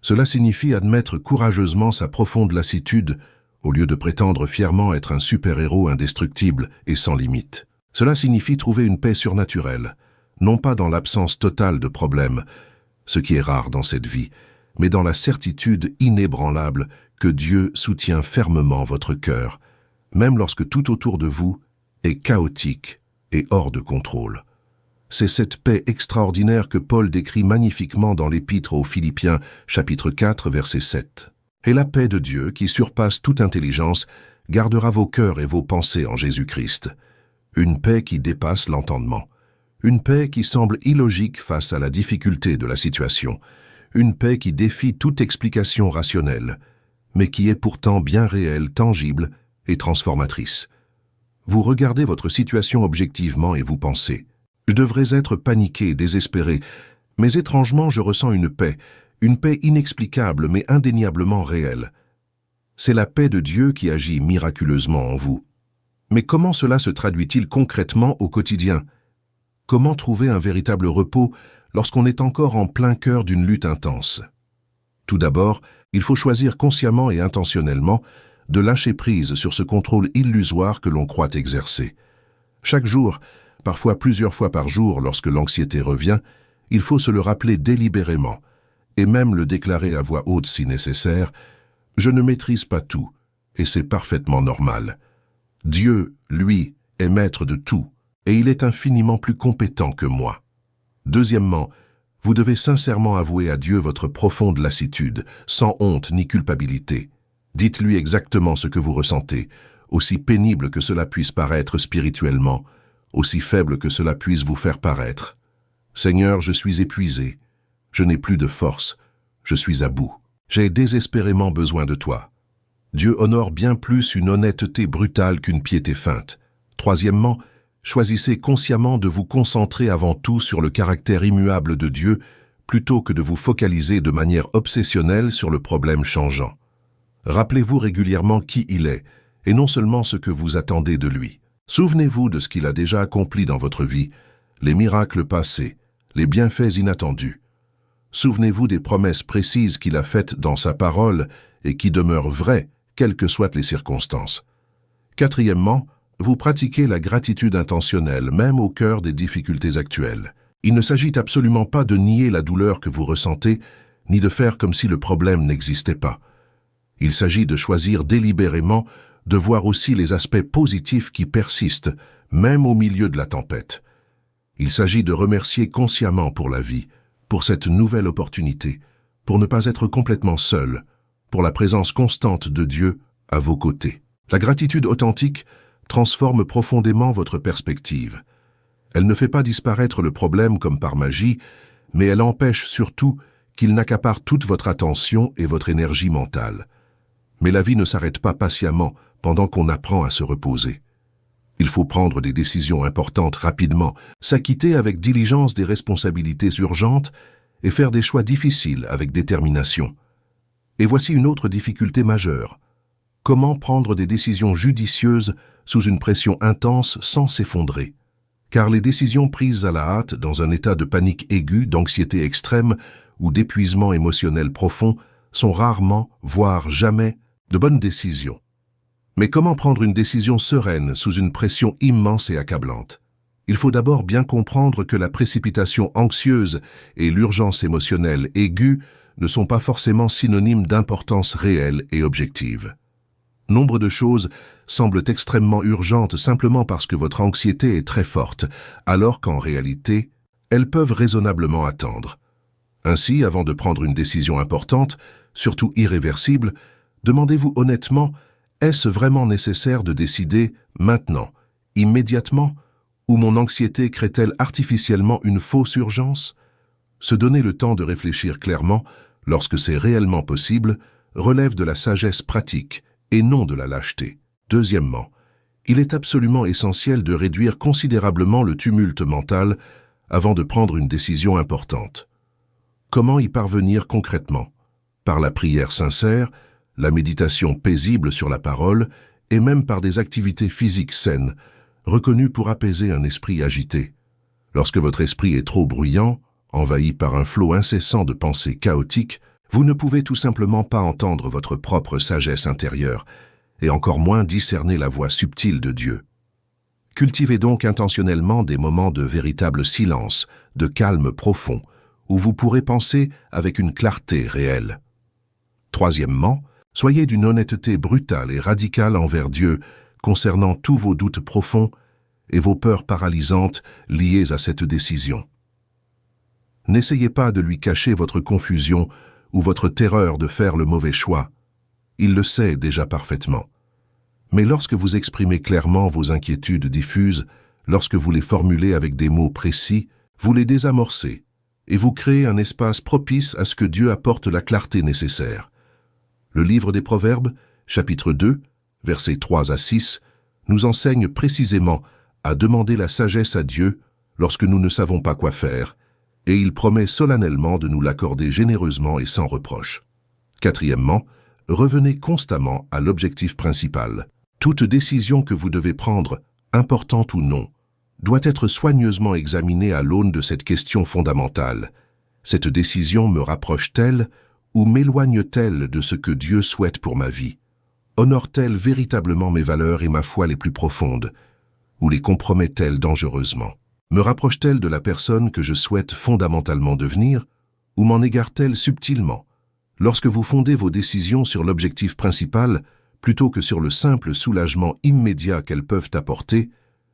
Cela signifie admettre courageusement sa profonde lassitude, au lieu de prétendre fièrement être un super-héros indestructible et sans limite. Cela signifie trouver une paix surnaturelle, non pas dans l'absence totale de problèmes, ce qui est rare dans cette vie, mais dans la certitude inébranlable que Dieu soutient fermement votre cœur, même lorsque tout autour de vous est chaotique et hors de contrôle. C'est cette paix extraordinaire que Paul décrit magnifiquement dans l'Épître aux Philippiens, chapitre 4, verset 7. Et la paix de Dieu, qui surpasse toute intelligence, gardera vos cœurs et vos pensées en Jésus-Christ. Une paix qui dépasse l'entendement. Une paix qui semble illogique face à la difficulté de la situation. Une paix qui défie toute explication rationnelle, mais qui est pourtant bien réelle, tangible et transformatrice. Vous regardez votre situation objectivement et vous pensez « Je devrais être paniqué, désespéré, mais étrangement je ressens une paix inexplicable mais indéniablement réelle. C'est la paix de Dieu qui agit miraculeusement en vous. Mais comment cela se traduit-il concrètement au quotidien? Comment trouver un véritable repos lorsqu'on est encore en plein cœur d'une lutte intense? Tout d'abord, il faut choisir consciemment et intentionnellement de lâcher prise sur ce contrôle illusoire que l'on croit exercer. Chaque jour, parfois plusieurs fois par jour lorsque l'anxiété revient, il faut se le rappeler délibérément, et même le déclarer à voix haute si nécessaire, « Je ne maîtrise pas tout, et c'est parfaitement normal. Dieu, lui, est maître de tout, et il est infiniment plus compétent que moi. » Deuxièmement, vous devez sincèrement avouer à Dieu votre profonde lassitude, sans honte ni culpabilité. Dites-lui exactement ce que vous ressentez, aussi pénible que cela puisse paraître spirituellement, aussi faible que cela puisse vous faire paraître. « Seigneur, je suis épuisé, je n'ai plus de force, je suis à bout. J'ai désespérément besoin de toi. » Dieu honore bien plus une honnêteté brutale qu'une piété feinte. Troisièmement, choisissez consciemment de vous concentrer avant tout sur le caractère immuable de Dieu plutôt que de vous focaliser de manière obsessionnelle sur le problème changeant. Rappelez-vous régulièrement qui il est, et non seulement ce que vous attendez de lui. Souvenez-vous de ce qu'il a déjà accompli dans votre vie, les miracles passés, les bienfaits inattendus. Souvenez-vous des promesses précises qu'il a faites dans sa parole et qui demeurent vraies, quelles que soient les circonstances. Quatrièmement, vous pratiquez la gratitude intentionnelle, même au cœur des difficultés actuelles. Il ne s'agit absolument pas de nier la douleur que vous ressentez, ni de faire comme si le problème n'existait pas. Il s'agit de choisir délibérément de voir aussi les aspects positifs qui persistent, même au milieu de la tempête. Il s'agit de remercier consciemment pour la vie, pour cette nouvelle opportunité, pour ne pas être complètement seul, pour la présence constante de Dieu à vos côtés. La gratitude authentique transforme profondément votre perspective. Elle ne fait pas disparaître le problème comme par magie, mais elle empêche surtout qu'il n'accapare toute votre attention et votre énergie mentale. Mais la vie ne s'arrête pas patiemment pendant qu'on apprend à se reposer. Il faut prendre des décisions importantes rapidement, s'acquitter avec diligence des responsabilités urgentes et faire des choix difficiles avec détermination. Et voici une autre difficulté majeure. Comment prendre des décisions judicieuses sous une pression intense sans s'effondrer? Car les décisions prises à la hâte, dans un état de panique aiguë, d'anxiété extrême ou d'épuisement émotionnel profond, sont rarement, voire jamais, de bonnes décisions. Mais comment prendre une décision sereine sous une pression immense et accablante? Il faut d'abord bien comprendre que la précipitation anxieuse et l'urgence émotionnelle aiguë ne sont pas forcément synonymes d'importance réelle et objective. Nombre de choses semblent extrêmement urgentes simplement parce que votre anxiété est très forte, alors qu'en réalité, elles peuvent raisonnablement attendre. Ainsi, avant de prendre une décision importante, surtout irréversible, demandez-vous honnêtement, est-ce vraiment nécessaire de décider maintenant, immédiatement, ou mon anxiété crée-t-elle artificiellement une fausse urgence? Se donner le temps de réfléchir clairement, lorsque c'est réellement possible, relève de la sagesse pratique et non de la lâcheté. Deuxièmement, il est absolument essentiel de réduire considérablement le tumulte mental avant de prendre une décision importante. Comment y parvenir concrètement? Par la prière sincère, la méditation paisible sur la parole et même par des activités physiques saines, reconnues pour apaiser un esprit agité. Lorsque votre esprit est trop bruyant, envahi par un flot incessant de pensées chaotiques, vous ne pouvez tout simplement pas entendre votre propre sagesse intérieure, et encore moins discerner la voix subtile de Dieu. Cultivez donc intentionnellement des moments de véritable silence, de calme profond, où vous pourrez penser avec une clarté réelle. Troisièmement, soyez d'une honnêteté brutale et radicale envers Dieu concernant tous vos doutes profonds et vos peurs paralysantes liées à cette décision. N'essayez pas de lui cacher votre confusion ou votre terreur de faire le mauvais choix. Il le sait déjà parfaitement. Mais lorsque vous exprimez clairement vos inquiétudes diffuses, lorsque vous les formulez avec des mots précis, vous les désamorcez et vous créez un espace propice à ce que Dieu apporte la clarté nécessaire. Le livre des Proverbes, chapitre 2, versets 3 à 6, nous enseigne précisément à demander la sagesse à Dieu lorsque nous ne savons pas quoi faire, et il promet solennellement de nous l'accorder généreusement et sans reproche. Quatrièmement, revenez constamment à l'objectif principal. Toute décision que vous devez prendre, importante ou non, doit être soigneusement examinée à l'aune de cette question fondamentale. Cette décision me rapproche-t-elle ou m'éloigne-t-elle de ce que Dieu souhaite pour ma vie? Honore-t-elle véritablement mes valeurs et ma foi les plus profondes, ou les compromet-elle dangereusement? Me rapproche-t-elle de la personne que je souhaite fondamentalement devenir, ou m'en égare-t-elle subtilement? Lorsque vous fondez vos décisions sur l'objectif principal, plutôt que sur le simple soulagement immédiat qu'elles peuvent apporter,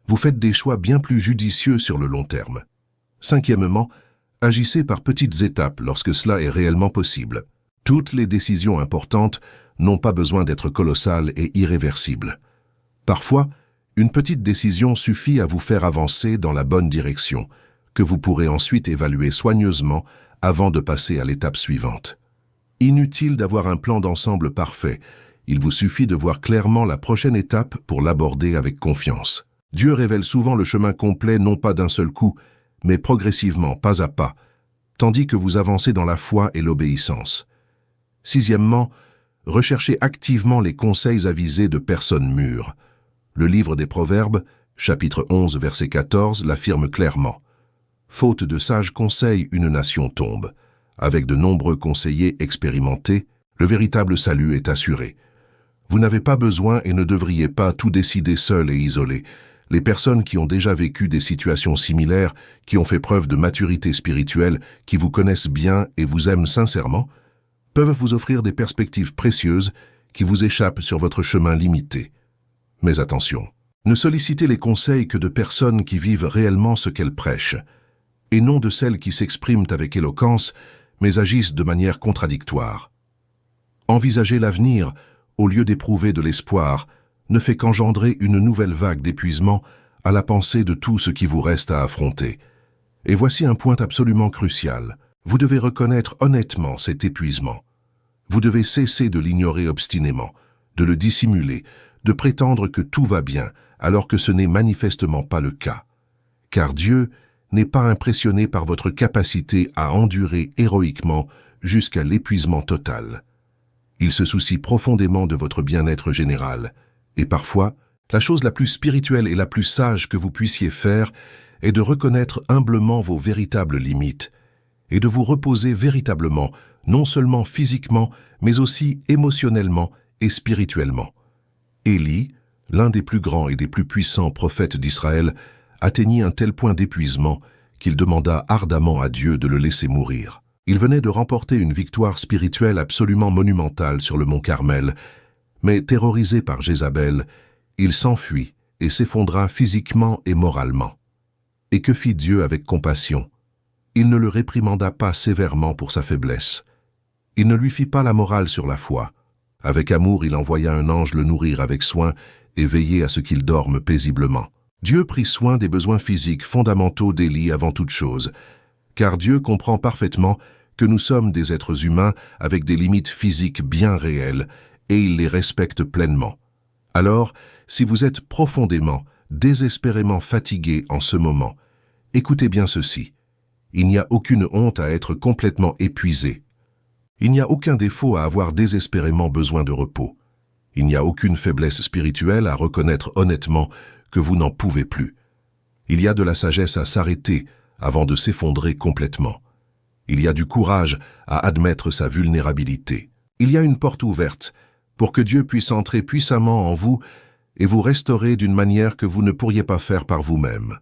vous faites des choix bien plus judicieux sur le long terme. Cinquièmement, agissez par petites étapes lorsque cela est réellement possible. Toutes les décisions importantes n'ont pas besoin d'être colossales et irréversibles. Parfois, une petite décision suffit à vous faire avancer dans la bonne direction, que vous pourrez ensuite évaluer soigneusement avant de passer à l'étape suivante. Inutile d'avoir un plan d'ensemble parfait, il vous suffit de voir clairement la prochaine étape pour l'aborder avec confiance. Dieu révèle souvent le chemin complet non pas d'un seul coup, mais progressivement, pas à pas, tandis que vous avancez dans la foi et l'obéissance. Sixièmement, recherchez activement les conseils avisés de personnes mûres. Le livre des Proverbes, chapitre 11, verset 14, l'affirme clairement. Faute de sages conseils, une nation tombe. Avec de nombreux conseillers expérimentés, le véritable salut est assuré. Vous n'avez pas besoin et ne devriez pas tout décider seul et isolé. Les personnes qui ont déjà vécu des situations similaires, qui ont fait preuve de maturité spirituelle, qui vous connaissent bien et vous aiment sincèrement, peuvent vous offrir des perspectives précieuses qui vous échappent sur votre chemin limité. Mais attention, ne sollicitez les conseils que de personnes qui vivent réellement ce qu'elles prêchent, et non de celles qui s'expriment avec éloquence, mais agissent de manière contradictoire. Envisager l'avenir, au lieu d'éprouver de l'espoir, ne fait qu'engendrer une nouvelle vague d'épuisement à la pensée de tout ce qui vous reste à affronter. Et voici un point absolument crucial. Vous devez reconnaître honnêtement cet épuisement. Vous devez cesser de l'ignorer obstinément, de le dissimuler, de prétendre que tout va bien, alors que ce n'est manifestement pas le cas. Car Dieu n'est pas impressionné par votre capacité à endurer héroïquement jusqu'à l'épuisement total. Il se soucie profondément de votre bien-être général, et parfois, la chose la plus spirituelle et la plus sage que vous puissiez faire est de reconnaître humblement vos véritables limites, et de vous reposer véritablement, non seulement physiquement, mais aussi émotionnellement et spirituellement. Élie, l'un des plus grands et des plus puissants prophètes d'Israël, atteignit un tel point d'épuisement qu'il demanda ardemment à Dieu de le laisser mourir. Il venait de remporter une victoire spirituelle absolument monumentale sur le mont Carmel, mais terrorisé par Jézabel, il s'enfuit et s'effondra physiquement et moralement. Et que fit Dieu avec compassion? Il ne le réprimanda pas sévèrement pour sa faiblesse. Il ne lui fit pas la morale sur la foi. Avec amour, il envoya un ange le nourrir avec soin et veiller à ce qu'il dorme paisiblement. Dieu prit soin des besoins physiques fondamentaux d'Élie avant toute chose, car Dieu comprend parfaitement que nous sommes des êtres humains avec des limites physiques bien réelles, et il les respecte pleinement. Alors, si vous êtes profondément, désespérément fatigué en ce moment, écoutez bien ceci. Il n'y a aucune honte à être complètement épuisé. Il n'y a aucun défaut à avoir désespérément besoin de repos. Il n'y a aucune faiblesse spirituelle à reconnaître honnêtement que vous n'en pouvez plus. Il y a de la sagesse à s'arrêter avant de s'effondrer complètement. Il y a du courage à admettre sa vulnérabilité. Il y a une porte ouverte pour que Dieu puisse entrer puissamment en vous et vous restaurer d'une manière que vous ne pourriez pas faire par vous-même.